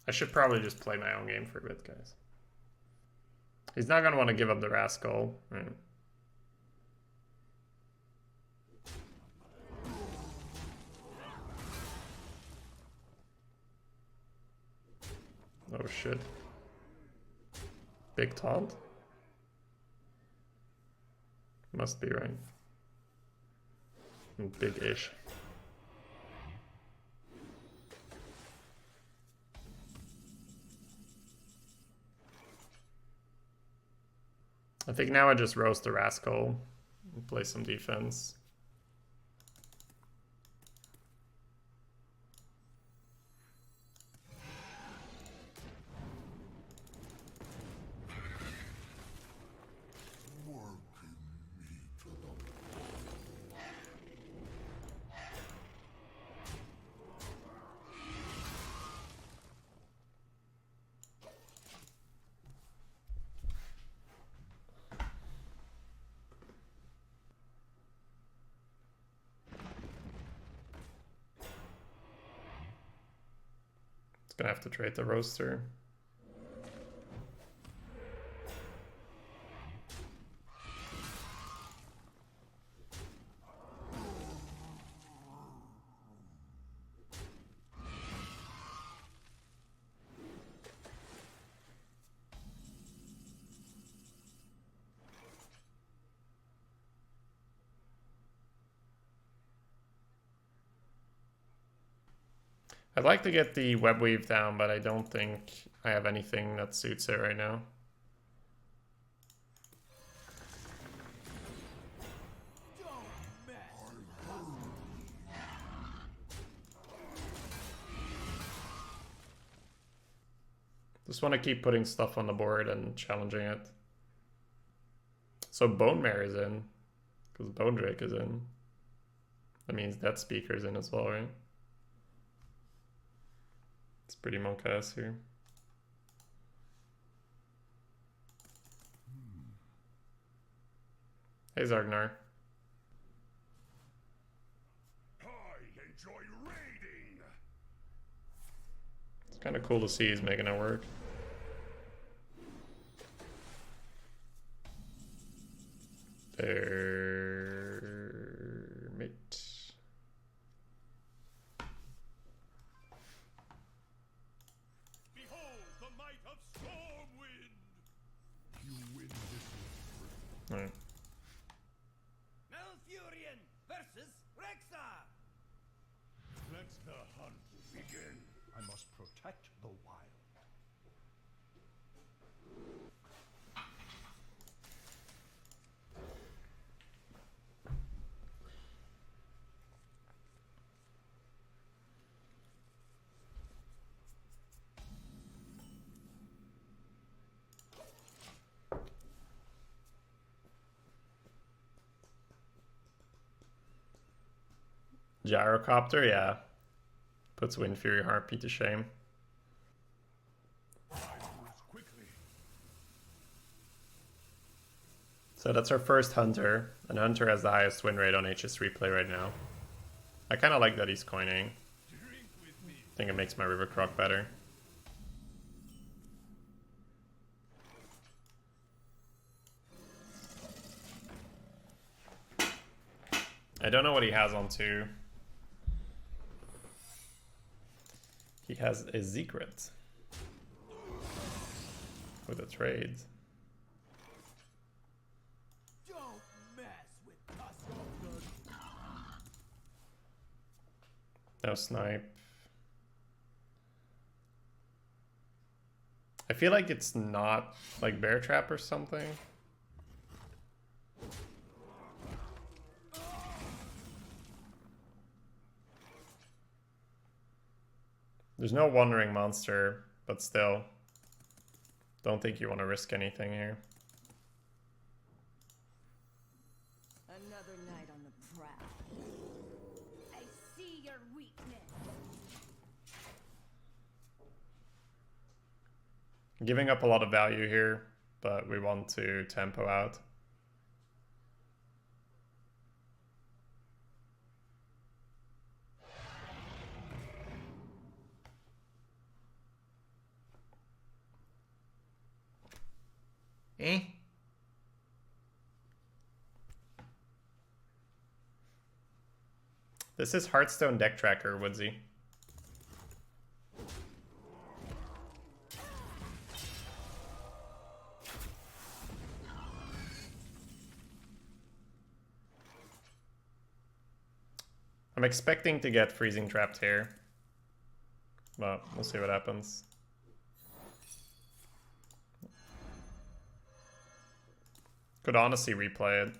I should probably just play my own game for a bit, guys. He's not going to want to give up the Rascal, right? Oh shit. Big taunt? Must be right. Big-ish. I think now I just roast the Rascal and play some defense. gonna have to trade the roaster. I'd like to get the web weave down, but I don't think I have anything that suits it right now. Just want to keep putting stuff on the board and challenging it. So Bone Mare is in, because Bone Drake is in. That means Death Speaker is in as well, right? It's pretty monk-ass here. Hey Zargnar. I enjoy raiding. It's kind of cool to see he's making it work. There, mate. Behold the might of Stormwind. You win this one. All right. Malfurion versus Rexar. Let the hunt begin. I must protect the wild. Gyrocopter, yeah. Puts Wind Fury Harpy to shame. I move quickly. So that's our first Hunter, and Hunter has the highest win rate on HS Replay right now. I kind of like that he's coining. Drink with me. I think it makes my River Croc better. I don't know what he has on 2. He has a secret with a trade. Don't mess with Tusk. No snipe. I feel like it's not like Bear Trap or something. There's no Wandering Monster, but still. Don't think you want to risk anything here. Another night on the prowl. I see your weakness. Giving up a lot of value here, but we want to tempo out. Eh? This is Hearthstone Deck Tracker, Woodsy. I'm expecting to get Freezing Trapped here, but we'll see what happens. Could honestly replay it.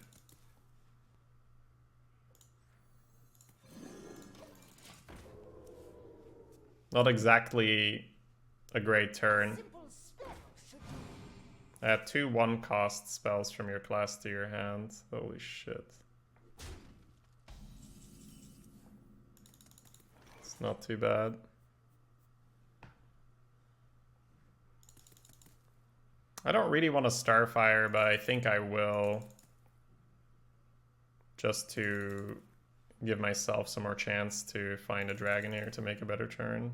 Not exactly a great turn. Simple spell should Add 2 1-cost spells from your class to your hand. Holy shit. It's not too bad. I don't really want to Starfire, but I think I will. Just to give myself some more chance to find a dragon here to make a better turn.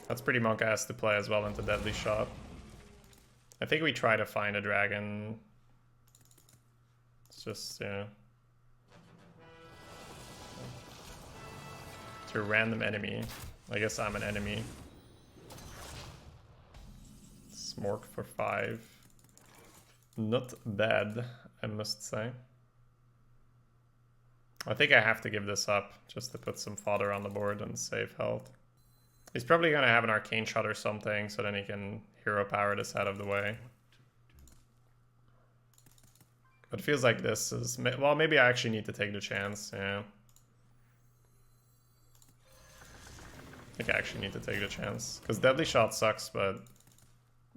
That's pretty monk-ass to play as well into Deadly Shot. I think we try to find a dragon. It's just, yeah. To a random enemy. I guess I'm an enemy. Smork for 5. Not bad, I must say. I think I have to give this up just to put some fodder on the board and save health. He's probably going to have an arcane shot or something so then he can hero power this out of the way. But it feels like this is... Well, maybe I actually need to take the chance, yeah. I think I actually need to take the chance. Because Deadly Shot sucks, but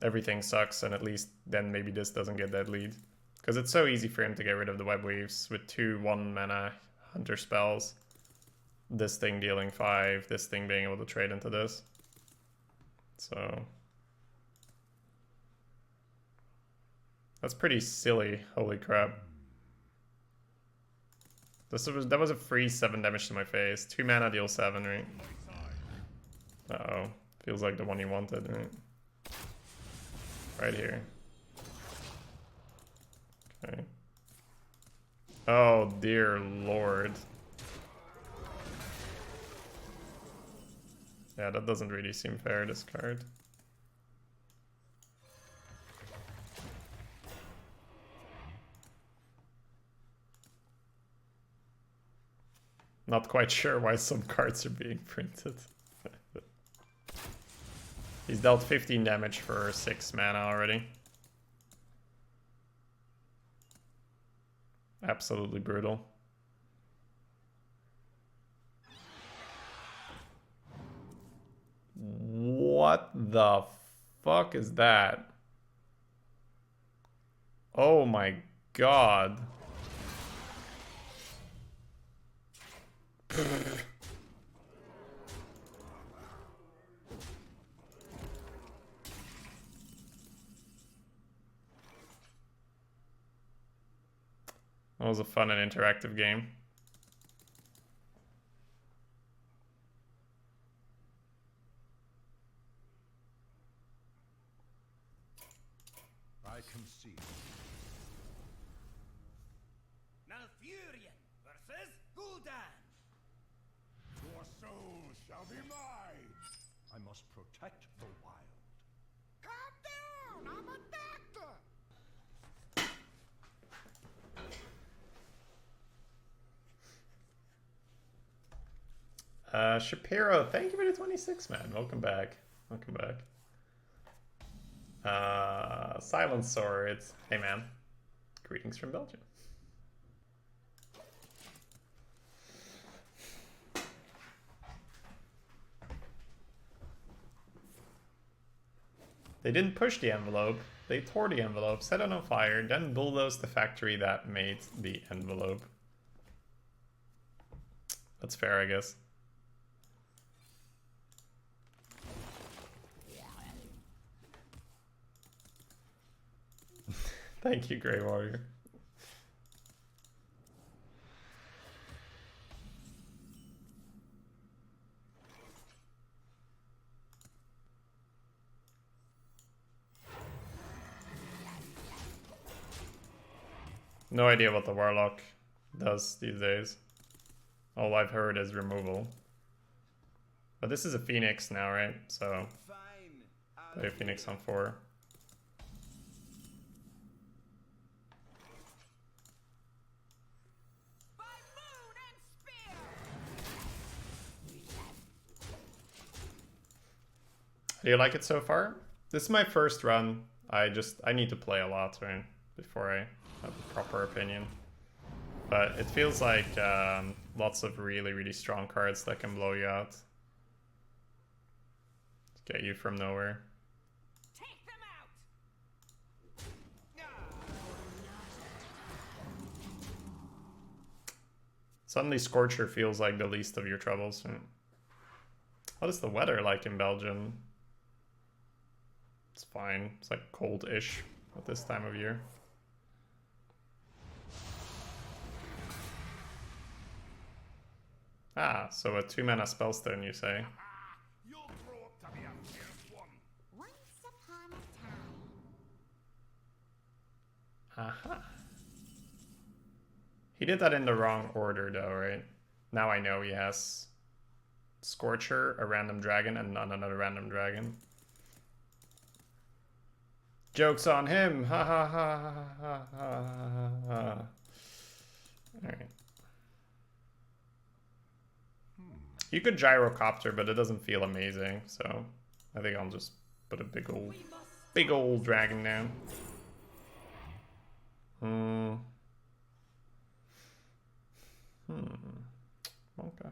everything sucks, and at least then maybe this doesn't get that lead. Because it's so easy for him to get rid of the web weaves with 2 1-mana hunter spells. This thing dealing 5, this thing being able to trade into this. So... that's pretty silly, holy crap. That was a free 7 damage to my face. 2 mana deal 7, right? Uh-oh. Feels like the one he wanted, right? Right here. Okay. Oh, dear lord. Yeah, that doesn't really seem fair, this card. Not quite sure why some cards are being printed. He's dealt 15 damage for 6 mana already. Absolutely brutal. What the fuck is that? Oh my god. That was a fun and interactive game. I concede. Malfurion versus Gul'dan. Your soul shall be mine. I must protect the wild. Calm down, I'm a doctor. Shapiro, thank you for the 26, man. Welcome back. Welcome back. Silent Swords. Hey, man. Greetings from Belgium. They didn't push the envelope. They tore the envelope, set it on fire, then bulldozed the factory that made the envelope. That's fair, I guess. Thank you, Grey Warrior. No idea what the Warlock does these days. All I've heard is removal. But this is a Phoenix now, right? So, play a Phoenix on 4. Do you like it so far? This is my first run. I need to play a lot, right? Before I have a proper opinion. But it feels like lots of really, really strong cards that can blow you out. Get you from nowhere. Take them out. Suddenly Scorcher feels like the least of your troubles. What is the weather like in Belgium? It's fine. It's like cold-ish at this time of year. Ah, so a 2-mana Spellstone, you say? You'll grow up to be a Aha. He did that in the wrong order though, right? Now I know he has Scorcher, a random dragon, and another random dragon. Joke's on him! Ha ha ha ha ha ha ha. Alright. You could gyrocopter, but it doesn't feel amazing, so I think I'll just put a big old dragon down. Okay.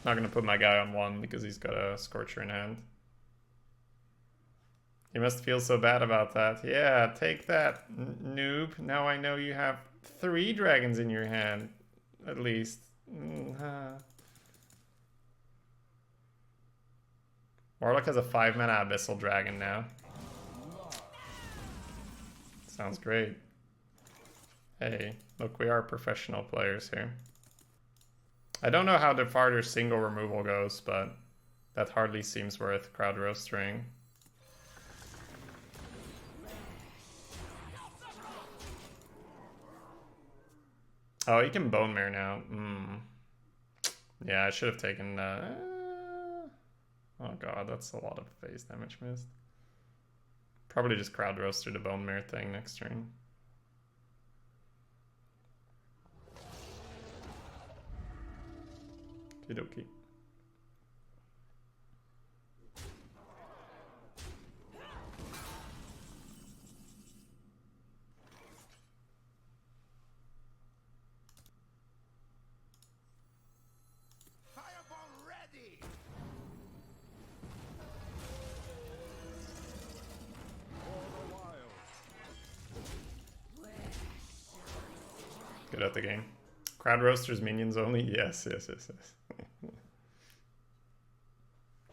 Not gonna put my guy on 1 because he's got a Scorcher in hand. You must feel so bad about that. Yeah, take that, noob. Now I know you have 3 dragons in your hand, at least. Warlock has a 5-mana Abyssal Dragon now. Sounds great. Hey, look, we are professional players here. I don't know how the farther single removal goes, but that hardly seems worth crowd roastering. Oh, he can Bone Mare now. Yeah, I should have taken... oh god, that's a lot of phase damage missed. Probably just crowd roaster the Bone Mare thing next turn. Okie. Fireball ready. Good at the game. Crowd roasters minions only? Yes.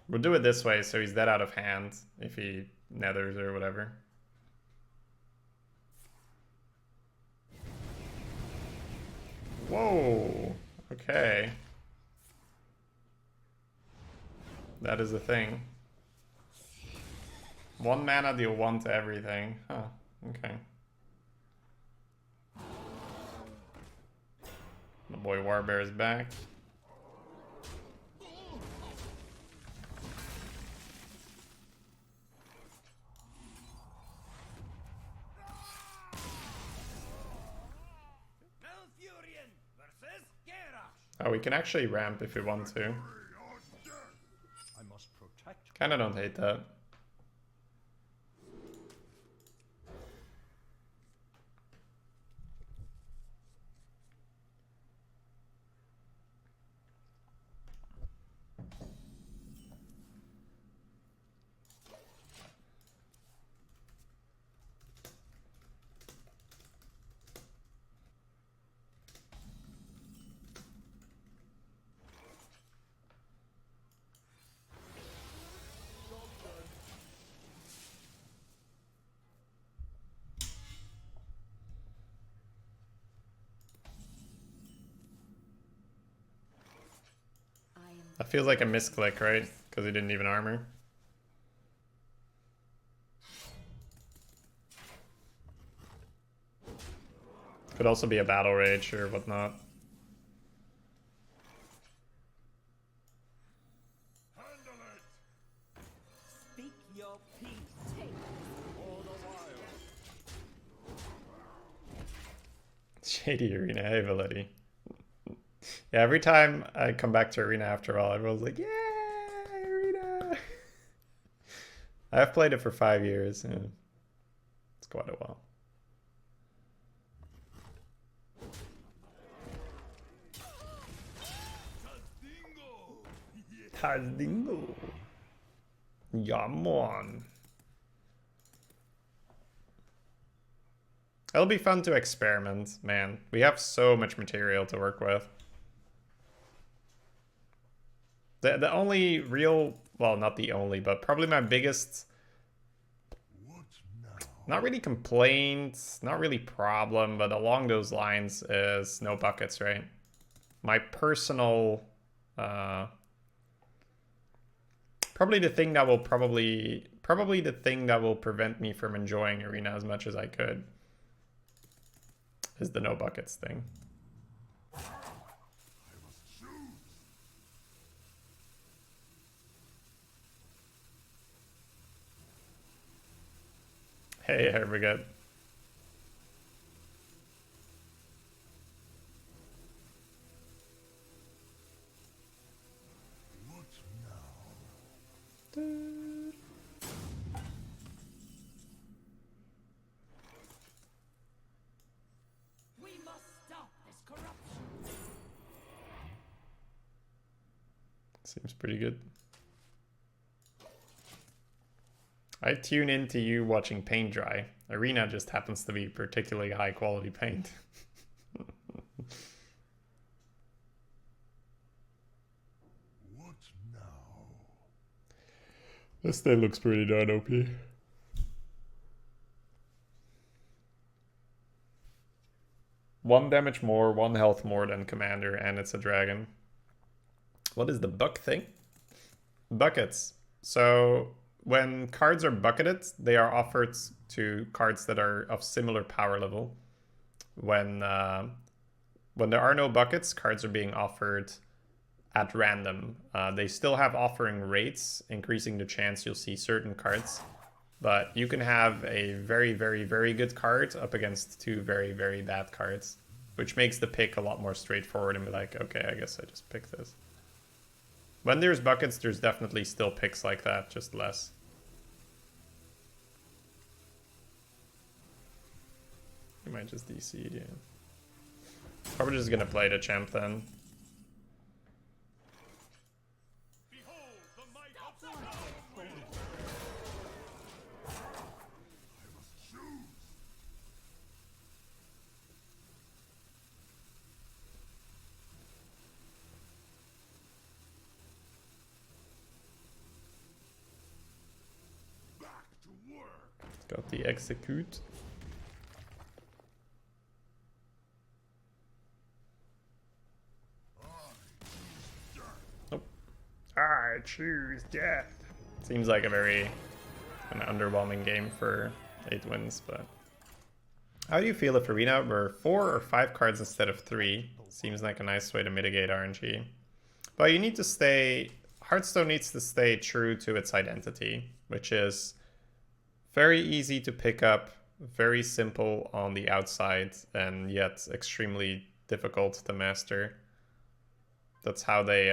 We'll do it this way so he's dead out of hand if he nethers or whatever. Whoa! Okay. That is a thing. 1 mana deal 1 to everything. Huh, okay. The boy Warbear is back. Oh, we can actually ramp if we want to. I must protect. Kinda don't hate that. That feels like a misclick, right? Because he didn't even armor. Could also be a battle rage or whatnot. Handle it. Speak your peace. Take All the while. Shady Arena, hey Valeti. Yeah, every time I come back to Arena after all, everyone's like, yeah, Arena. I've played it for 5 years. Yeah. It's quite a while. Tardingo. Yeah, man. It'll be fun to experiment, man. We have so much material to work with. The only real, well, not the only, but probably my biggest, What now? not really complaint, not really problem, but along those lines is no buckets, right? My personal Probably the thing that will probably the thing that will prevent me from enjoying Arena as much as I could is the no buckets thing. Hey, here we go. We must stop this corruption. Seems pretty good. I tune into you watching paint dry. Arena just happens to be particularly high quality paint. What now? This thing looks pretty darn OP. One damage more, one health more than Commander, and it's a dragon. What is the buck thing? Buckets. So when cards are bucketed, they are offered to cards that are of similar power level. When there are no buckets, cards are being offered at random. They still have offering rates, increasing the chance you'll see certain cards. But you can have a very, very, very good card up against two very, very bad cards, which makes the pick a lot more straightforward and be like, okay, I guess I just pick this. When there's buckets, there's definitely still picks like that, just less. You might just DC'd, yeah. Probably just gonna play the champ then. Behold the might of the storm wind! I must choose! Back to work! Got the execute. Nope. I choose death. Seems like a very kind of underwhelming game for 8 wins, but how do you feel if Arena were 4 or 5 cards instead of 3? Seems like a nice way to mitigate RNG. But you need to stay... Hearthstone needs to stay true to its identity, which is very easy to pick up, very simple on the outside, and yet extremely difficult to master. That's how they,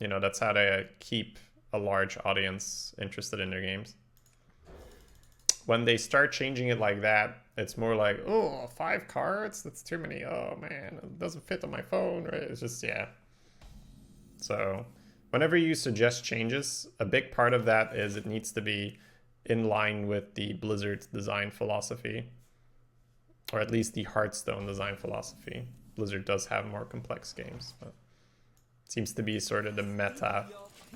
that's how they keep a large audience interested in their games. When they start changing it like that, it's more like, oh, 5 cards? That's too many. Oh, man, it doesn't fit on my phone, right? It's just, yeah. So whenever you suggest changes, a big part of that is it needs to be in line with the Blizzard design philosophy, or at least the Hearthstone design philosophy. Blizzard does have more complex games, but it seems to be sort of the meta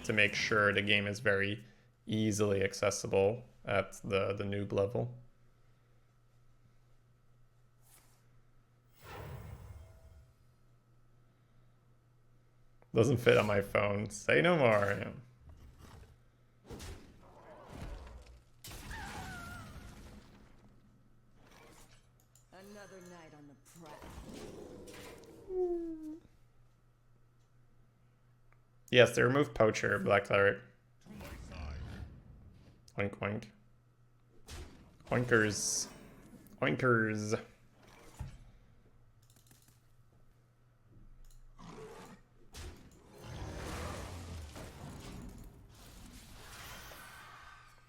to make sure the game is very easily accessible at the noob level. Doesn't fit on my phone. Say no more. Yeah. Another night on the prowl. Yes, they removed Poacher, Black Cleric. To my side! Oink oink. Oinkers. Oinkers.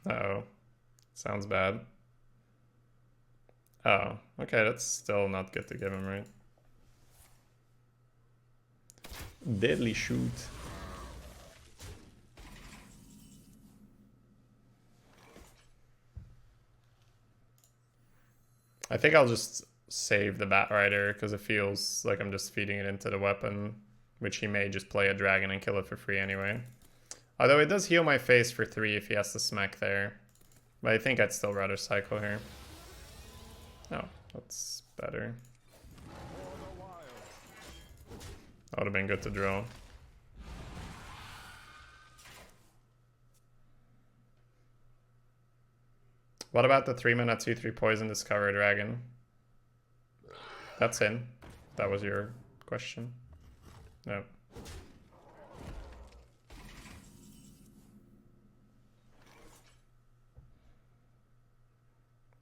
Uh-oh. Sounds bad. Oh, okay, that's still not good to give him, right? Deadly shoot. I think I'll just save the Bat Rider because it feels like I'm just feeding it into the weapon, which he may just play a dragon and kill it for free anyway. Although it does heal my face for 3 if he has to smack there. But I think I'd still rather cycle here. Oh, that's better. That would have been good to draw. What about the 3-mana 2/3 poison Discover Dragon? That's in. That was your question. No.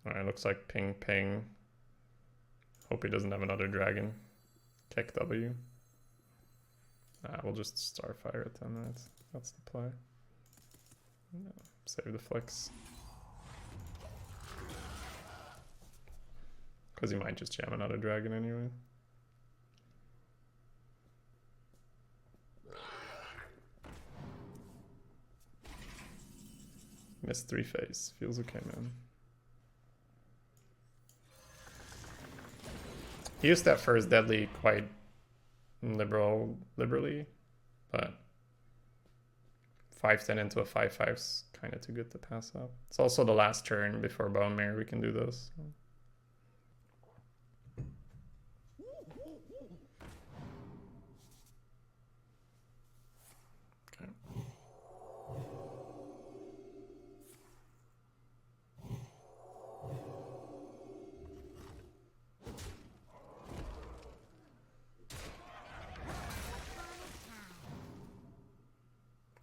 Alright, looks like ping ping. Hope he doesn't have another dragon. Kick W. Nah, we'll just Starfire at 10 minutes. That's the play. No, save the flicks. Because he might just jam another dragon anyway. Missed 3 phase. Feels okay, man. He used that first deadly quite liberally, but 5/10 into a 5/5's kind of too good to pass up. It's also the last turn before Bone Mirror we can do this. Okay.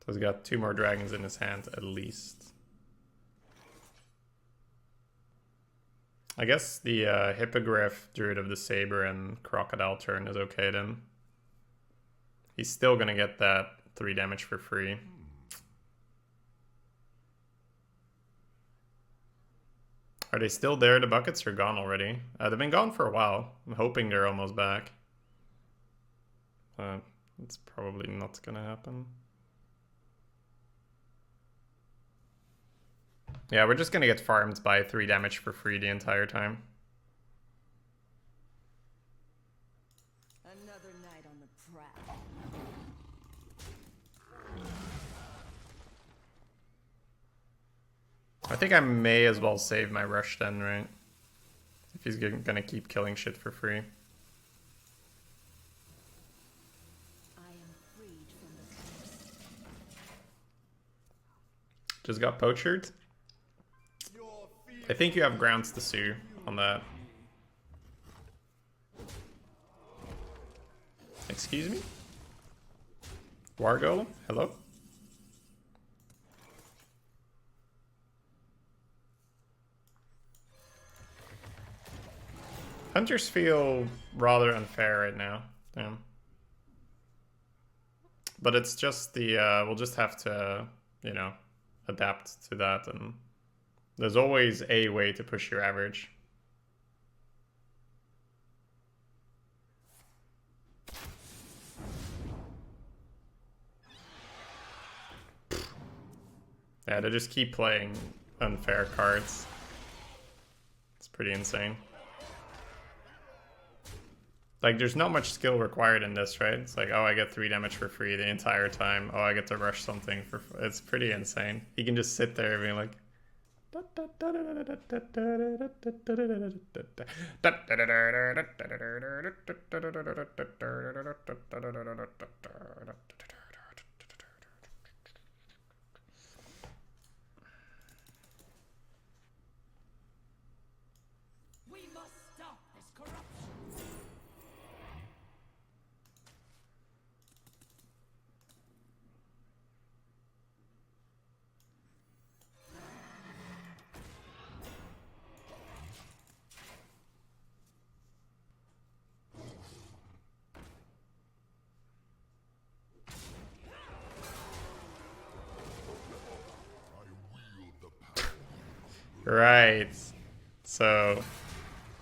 So he's got 2 more dragons in his hand at least. I guess the Hippogriff, Druid of the Saber, and Crocodile turn is okay then. He's still gonna get that 3 damage for free. Are they still there? The buckets are gone already. They've been gone for a while. I'm hoping they're almost back. It's probably not gonna happen. Yeah, we're just gonna get farmed by 3 damage for free the entire time. Another night on the prowl. I think I may as well save my rush then, right? If he's gonna keep killing shit for free. I am freed from the curse. Just got poachered. I think you have grounds to sue on that. Excuse me? War Golem? Hello? Hunters feel rather unfair right now. Damn. But it's just the, we'll just have to, you know, adapt to that, and there's always a way to push your average. Yeah, they just keep playing unfair cards. It's pretty insane. Like, there's not much skill required in this, right? It's like, oh, I get 3 damage for free the entire time. Oh, I get to rush something for... It's pretty insane. You can just sit there being like... We must stop this corruption. Right. So,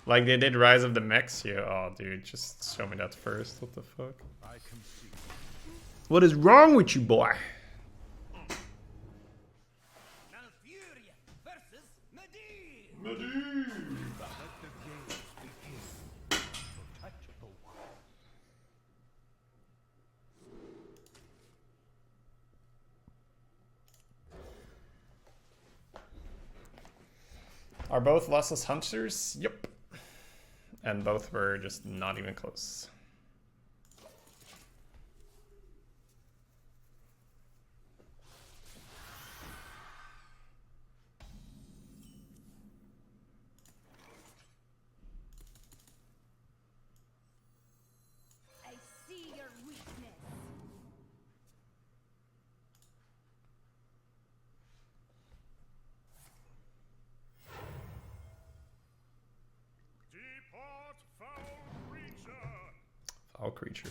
like they did Rise of the Mechs here. Oh, dude, just show me that first. What the fuck? I can see. What is wrong with you, boy? Malfuria versus Medivh. Let the games begin. Untouchable one. Are both lossless hunters? Yep. And both were just not even close. All creature.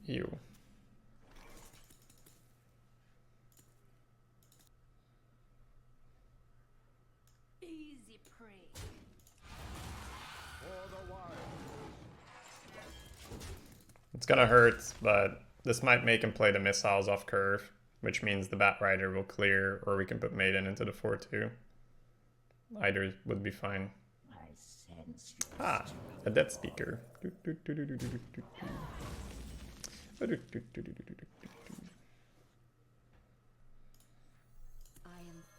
Ew. Easy prey. For the wild. It's gonna hurt, but this might make him play the missiles off curve, which means the Bat Rider will clear, or we can put Maiden into the 4-2. Either would be fine. I sense Ah, a Death Speaker. I am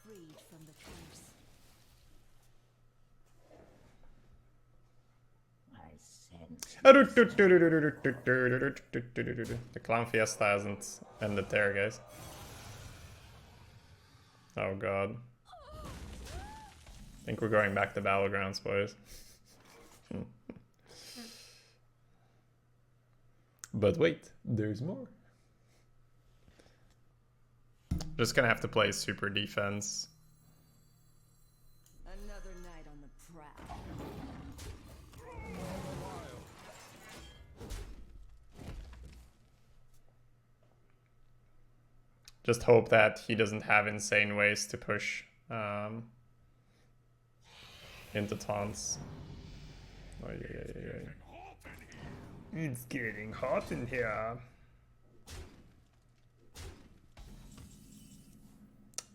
freed from the curse. I sense The Clown Fiesta hasn't ended there, guys. Oh god. I think we're going back to Battlegrounds, boys. But wait, there's more. Just gonna have to play super defense. Another night on the prowl. Just hope that he doesn't have insane ways to push into taunts. Oh, yeah. It's getting hot in here.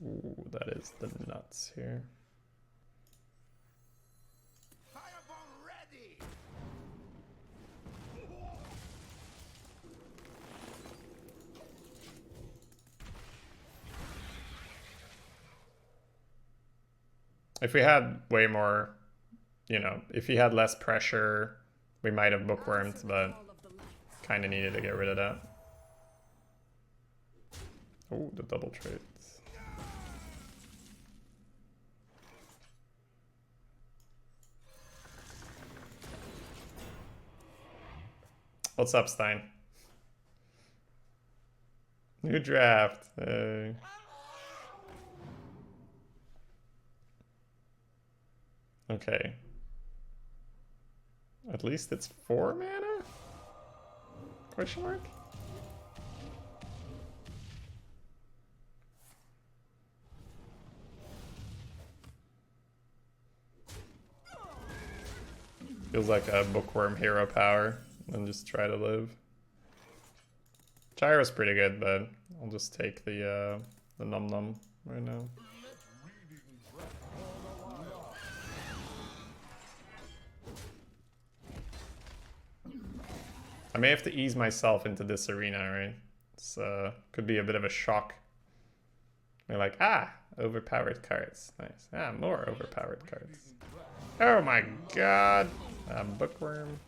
Ooh, that is the nuts here. Fireball ready. If we had way more, you know, if he had less pressure, we might have bookwormed, but kind of needed to get rid of that. Oh, the double trades. What's up, Stein? New draft. Okay. At least it's 4 mana? Question mark? Feels like a bookworm hero power and just try to live. Gyro's pretty good, but I'll just take the num num right now. I may have to ease myself into this arena, right? It's could be a bit of a shock. You're like, ah, overpowered cards. Nice. Ah, more overpowered cards. Oh my god. Bookworm.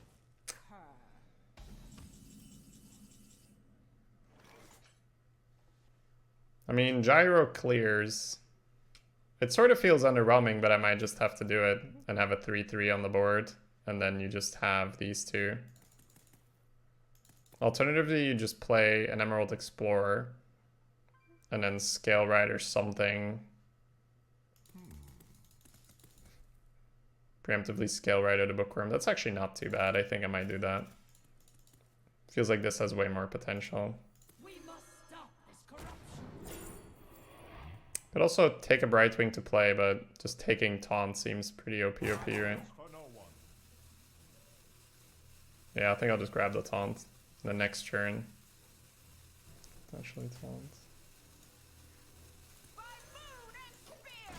I mean, Gyro clears. It sort of feels underwhelming, but I might just have to do it and have a 3-3 on the board. And then you just have these two. Alternatively, you just play an Emerald Explorer and then Scale Rider something. Preemptively Scale Rider to Bookworm. That's actually not too bad. I think I might do that. Feels like this has way more potential. We must stop this corruption. Could also take a Brightwing to play, but just taking Taunt seems pretty OP, right? For no one. Yeah, I think I'll just grab the Taunt the next turn. Actually, Taunt. By moon and spear.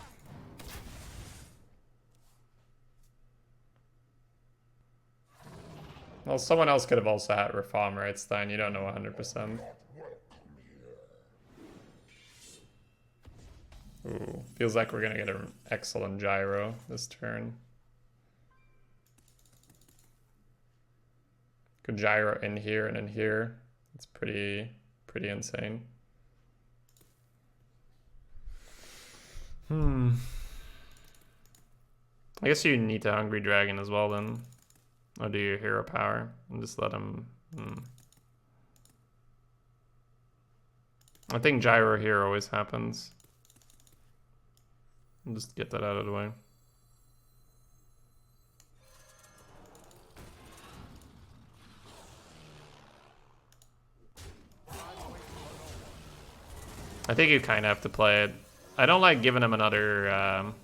Well, someone else could have also had Reform, right, Stein? You don't know 100%. Ooh, feels like we're gonna get an excellent Gyro this turn. Could Gyro in here and in here. It's pretty insane. I guess you need to Hungry Dragon as well then. Or do your hero power and just let him... I think Gyro here always happens. I'll just get that out of the way. I think you kind of have to play it. I don't like giving him another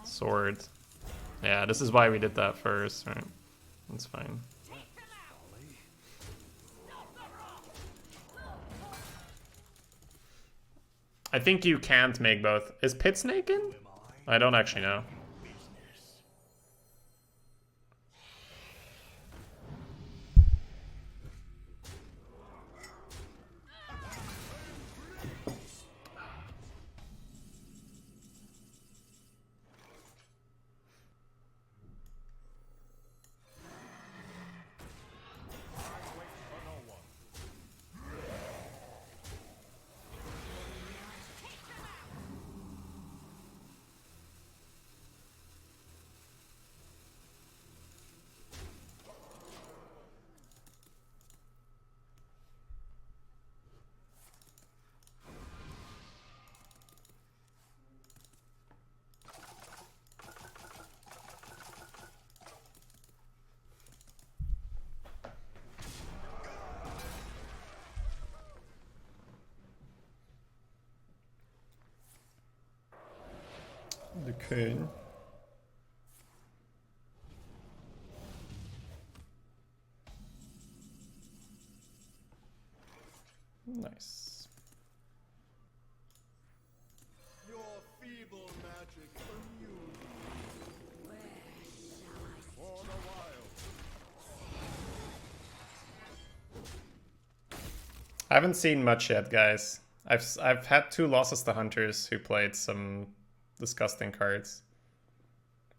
sword. Yeah, this is why we did that first, right? That's fine. I think you can't make both. Is Pit Snake in? I don't actually know. The Queen. Nice. Your feeble magic immune for the wild. I haven't seen much yet, guys. I've had 2 losses to hunters who played some disgusting cards.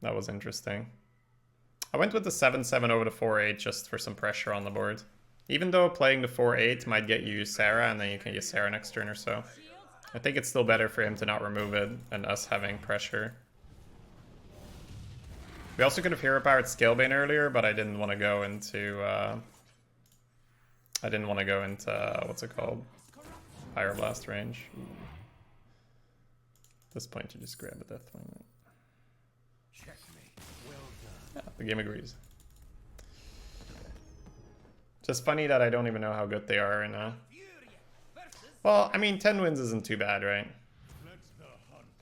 That was interesting. I went with the 7-7 over the 4-8 just for some pressure on the board. Even though playing the 4-8 might get you Sarah, and then you can use Sarah next turn or so. I think it's still better for him to not remove it and us having pressure. We also could have hero powered Scalebane earlier, but I didn't want to go into what's it called? Pyroblast range. At this point you just grab a Deathwing. Checkmate. Well done. Yeah, the game agrees. Just funny that I don't even know how good they are right now. Well, I mean, 10 wins isn't too bad, right?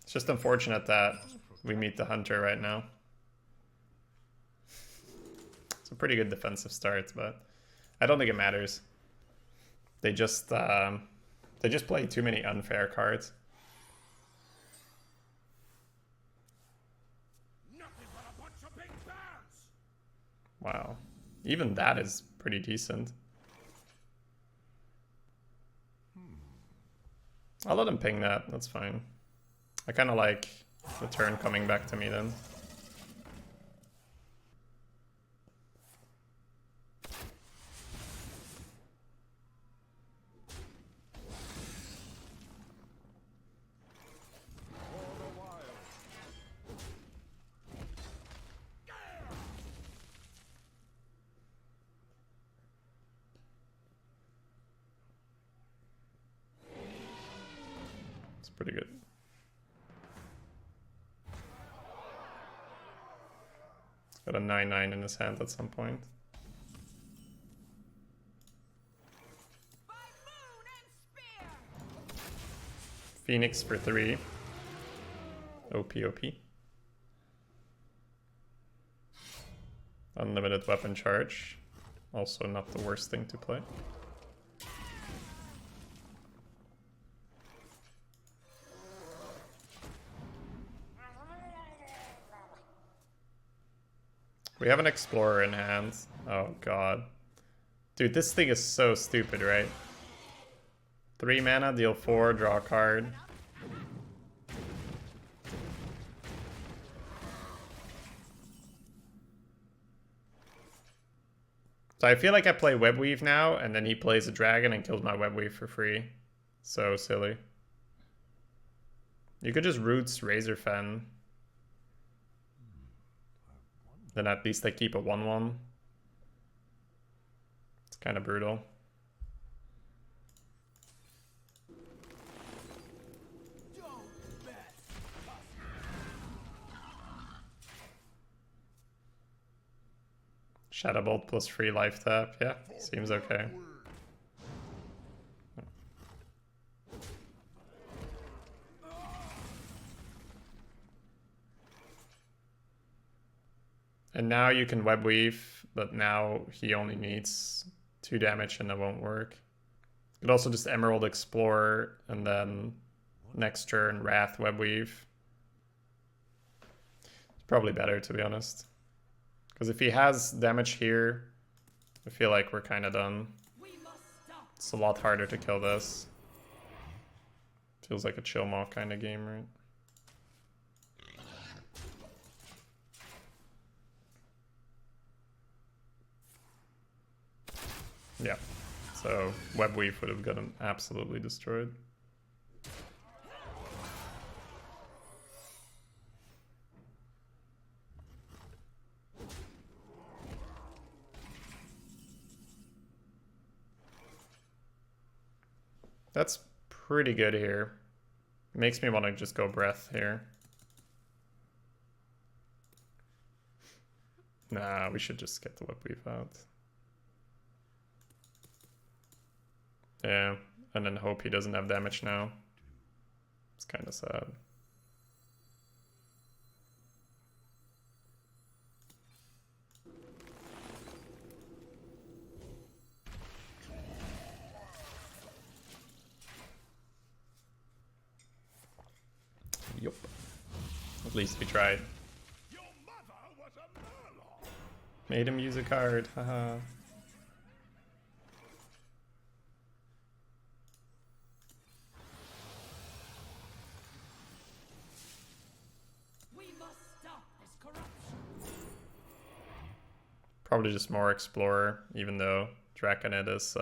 It's just unfortunate that we meet the Hunter right now. It's a pretty good defensive start, but I don't think it matters. They just play too many unfair cards. Nothing but a bunch of big bears. Wow. Even that is pretty decent. I'll let him ping that, that's fine. I kind of like the turn coming back to me then. Pretty good. He's got a 9/9 in his hand at some point. By moon and spear. Phoenix for 3. OP. Unlimited weapon charge. Also not the worst thing to play. We have an Explorer in hand. Oh god. Dude, this thing is so stupid, right? 3 mana, deal 4, draw a card. So I feel like I play Webweave now, and then he plays a dragon and kills my Webweave for free. So silly. You could just Roots Razor Fen. Then at least I keep a 1/1. It's kind of brutal. Shadowbolt plus free life tap. Yeah, seems okay. And now you can web weave, but now he only needs 2 damage and it won't work. You could also just Emerald Explorer and then next turn Wrath web weave. It's probably better, to be honest. Because if he has damage here, I feel like we're kind of done. It's a lot harder to kill this. Feels like a chill mock kind of game, right? Yeah. So web weave would have got him absolutely destroyed. That's pretty good here. Makes me want to just go breath here. Nah, we should just get the web weave out. Yeah, and then hope he doesn't have damage now. It's kind of sad. Yup. At least we tried. Your mother was a Warlock. Made him use a card, haha. We must stop this corruption. Probably just more Explorer, even though Draconid is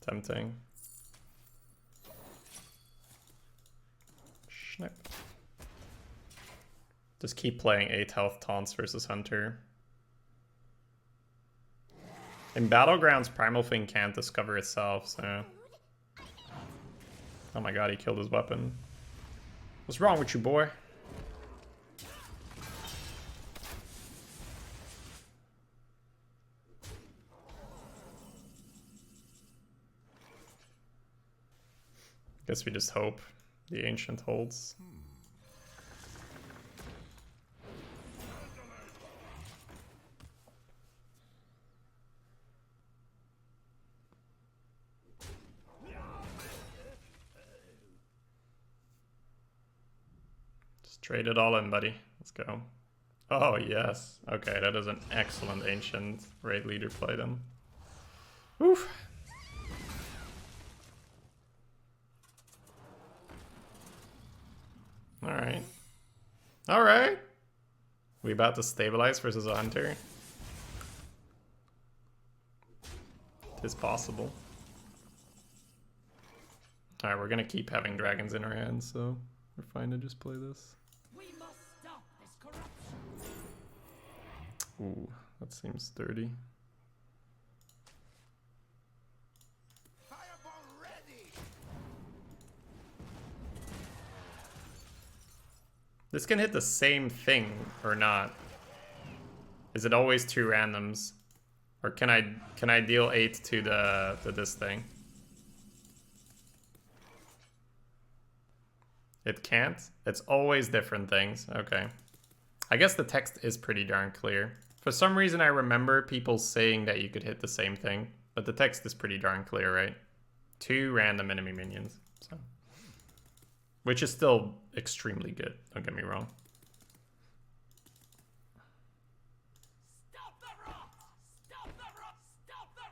tempting. Snip. Just keep playing 8 health taunts versus Hunter. In Battlegrounds, Primal Thing can't discover itself, so... Oh my god, he killed his weapon. What's wrong with you, boy? Guess we just hope the Ancient holds. Just trade it all in, buddy. Let's go. Oh, yes. Okay, that is an excellent Ancient raid leader play then. Oof. Alright. Alright. We about to stabilize versus a Hunter? It is possible. Alright, we're gonna keep having dragons in our hands, so we're fine to just play this. We must stop this corruption. Ooh, that seems dirty. Fireball ready. This can hit the same thing or not. Is it always 2 randoms? Or can I deal 8 to this thing? It can't? It's always different things. Okay. I guess the text is pretty darn clear. For some reason I remember people saying that you could hit the same thing, but the text is pretty darn clear, right? 2 random enemy minions. So, which is still extremely good, don't get me wrong. Stop the rot! Stop the rot! Stop the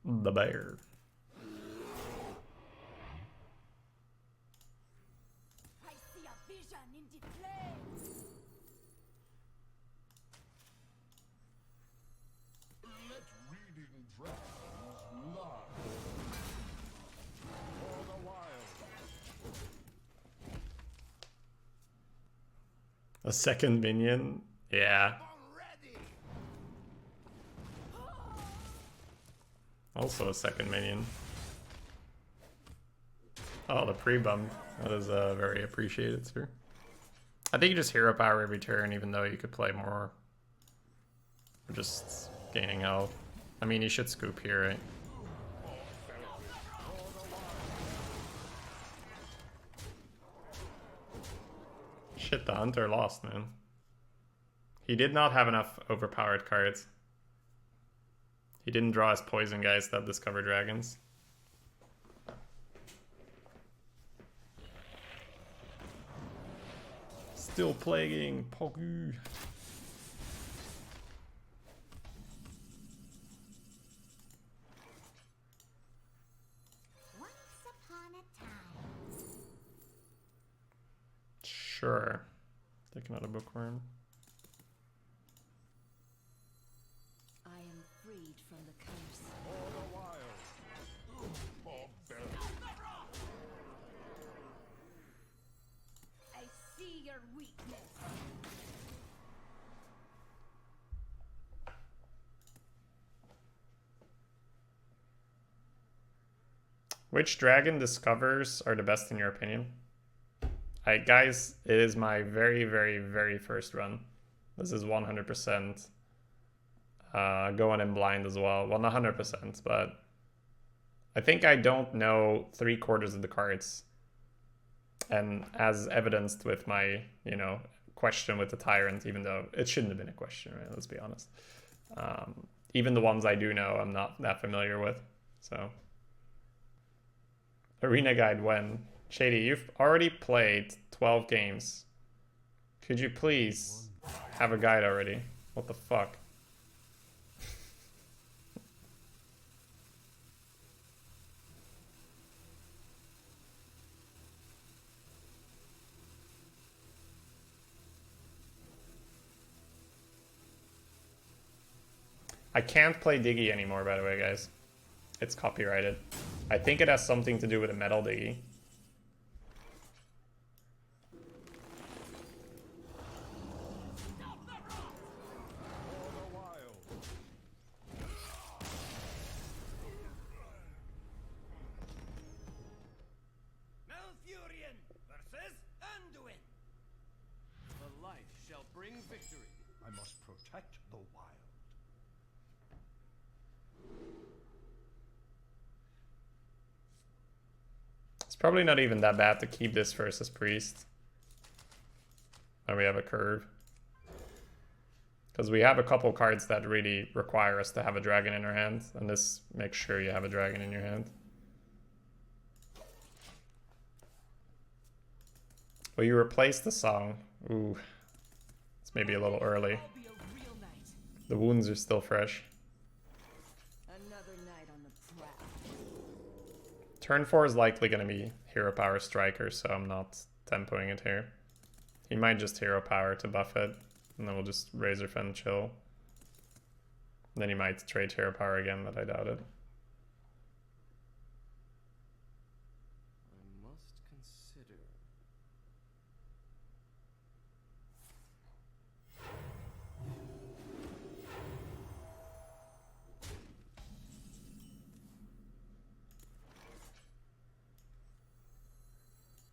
rot! The bear. I see a vision in the flames. Let reading dragons lie. For the wild. A second minion? Yeah. Already. Also a second minion. Oh, the pre-bump. That is very appreciated, sir. I think you just hero power every turn, even though you could play more. Or just gaining health. I mean, you should scoop here, right? Shit, the hunter lost, man. He did not have enough overpowered cards. He didn't draw his poison guys that discover dragons. Still plaguing Pogu. Once upon a time. Sure. Take another bookworm. I am freed from the curse. For a while. Barbaric. I see your weakness. Which dragon discovers are the best in your opinion? Guys, it is my very, very, very first run. This is 100% going in blind as well. Well, not 100%, but I think I don't know 3/4 of the cards. And as evidenced with my, you know, question with the Tyrant, even though it shouldn't have been a question, right? Let's be honest. Even the ones I do know, I'm not that familiar with. So, Arena Guide when? Shady, you've already played 12 games. Could you please have a guide already? What the fuck? I can't play Diggy anymore, by the way, guys. It's copyrighted. I think it has something to do with a metal Diggy. For a while. Malfurion versus Anduin. The light shall bring victory. I must protect the wild. It's probably not even that bad to keep this versus Priest. And we have a curve. Because we have a couple cards that really require us to have a dragon in our hand. And this makes sure you have a dragon in your hand. Will you replace the song? Ooh. It's maybe a little early. I'll be a real knight. The wounds are still fresh. Another night on the prowl. Turn 4 is likely going to be Hero Power Striker, so I'm not tempoing it here. He might just Hero Power to buff it, and then we'll just Razor Fen chill. And then he might trade Hero Power again, but I doubt it. I must consider.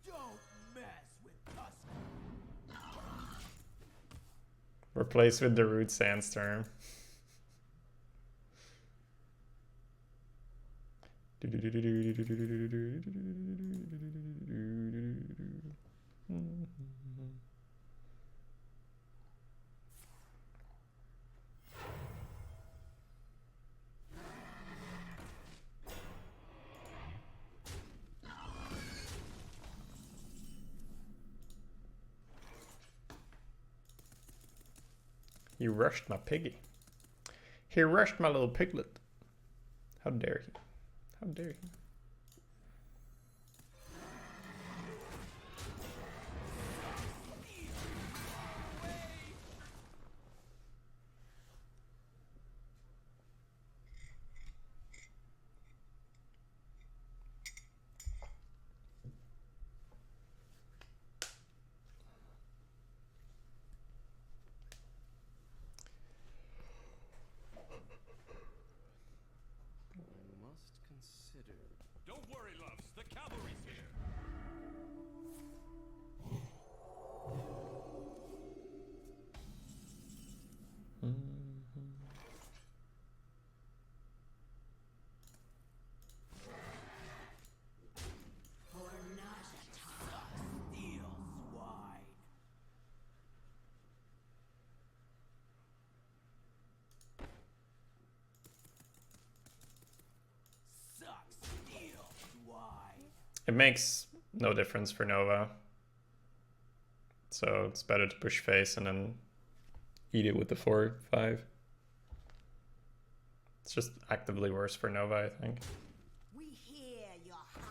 Don't mess with Tusk. Replace with the Root Sandstorm. He rushed my piggy. He rushed my little piglet. How dare he? How dare he? I must consider. Don't worry, loves. The cavalry's here. Steel swine. It makes no difference for Nova. So it's better to push face and then eat it with the 4/5. It's just actively worse for Nova, I think. We hear your heart.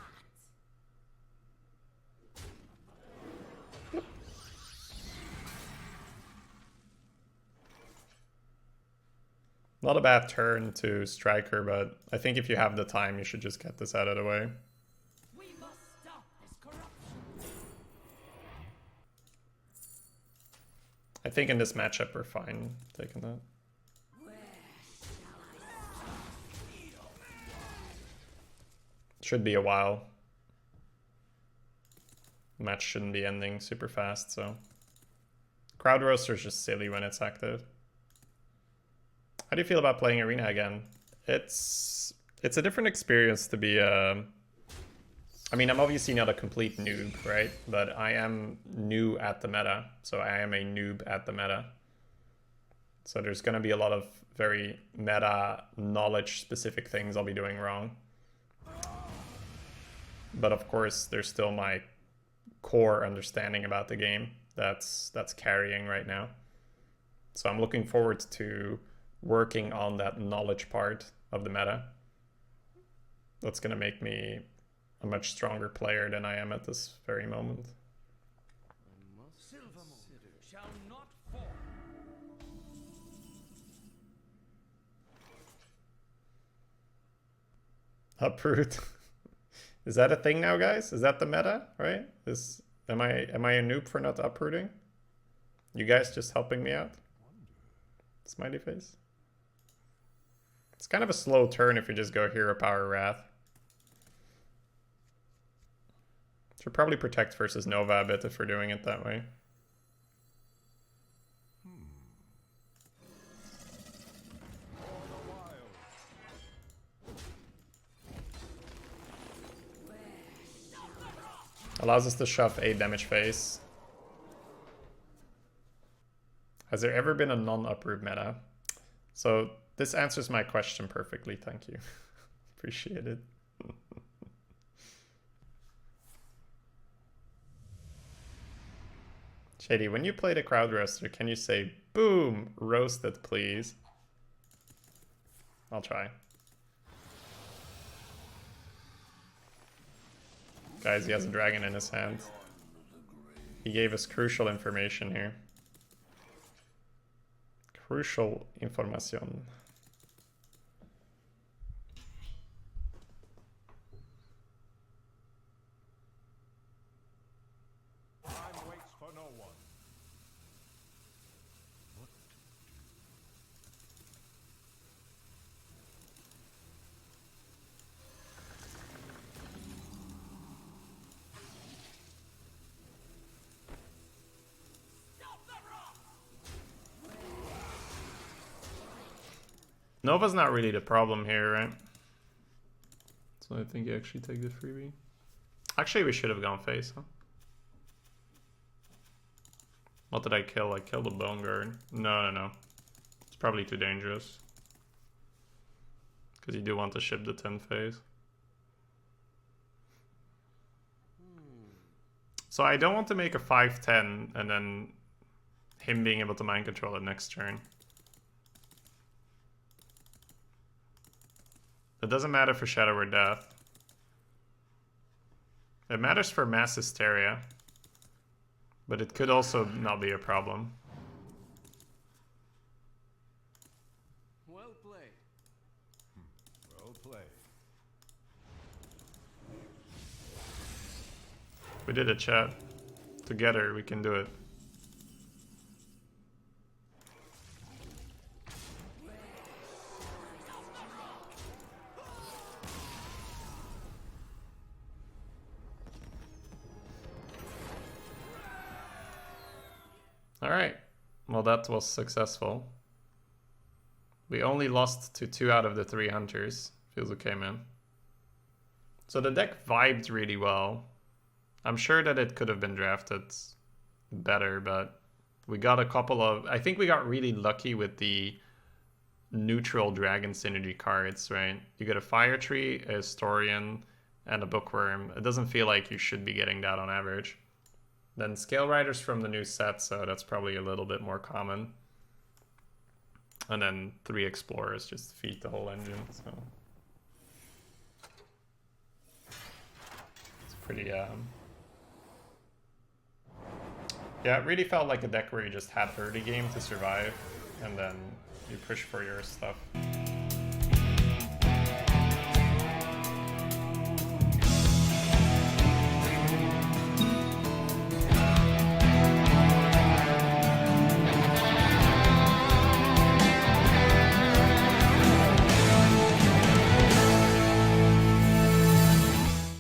Not a bad turn to Striker, but I think if you have the time, you should just get this out of the way. We must stop this corruption. I think in this matchup, we're fine taking that. Should be a while. Match shouldn't be ending super fast, so. Crowd Roaster is just silly when it's active. How do you feel about playing Arena again? It's a different experience to be I mean, I'm obviously not a complete noob, right? But I am new at the meta, so I am a noob at the meta. So there's gonna be a lot of very meta knowledge specific things I'll be doing wrong. But of course, there's still my core understanding about the game that's carrying right now. So I'm looking forward to working on that knowledge part of the meta. That's gonna make me a much stronger player than I am at this very moment. Silvermoon shall not fall. Uproot. Is that a thing now, guys? Is that the meta, right? Am I a noob for not uprooting? You guys just helping me out? Smiley face. It's kind of a slow turn if you just go Hero Power Wrath. Should probably protect versus Nova a bit if we're doing it that way. Allows us to shove 8 damage phase. Has there ever been a non-uproot meta? So this answers my question perfectly, thank you. Appreciate it. Shady, when you play the crowd roaster, can you say, boom, roasted, please? I'll try. Guys, he has a dragon in his hand. He gave us crucial information here. Crucial information. Time waits for no one. Nova's not really the problem here, right? So I think you actually take the freebie. Actually, we should have gone face, huh? What did I kill? I killed a Bone Guard. No. It's probably too dangerous. Because you do want to ship the 10 phase. So I don't want to make a 5-10 and then him being able to mind control it next turn. It doesn't matter for Shadow or Death. It matters for Mass Hysteria. But it could also not be a problem. Well played. Well played. We did it, chat. Together, we can do it. Alright, well that was successful. We only lost to 2 out of the 3 hunters. Feels okay, man. So the deck vibed really well. I'm sure that it could have been drafted better, but we got a couple of... I think we got really lucky with the neutral dragon synergy cards, right? You get a Fire Tree, a Historian, and a Bookworm. It doesn't feel like you should be getting that on average. Then Scale Riders from the new set, so that's probably a little bit more common. And then 3 Explorers just feed the whole engine, so... It's pretty, yeah, it really felt like a deck where you just had early game to survive, and then you push for your stuff.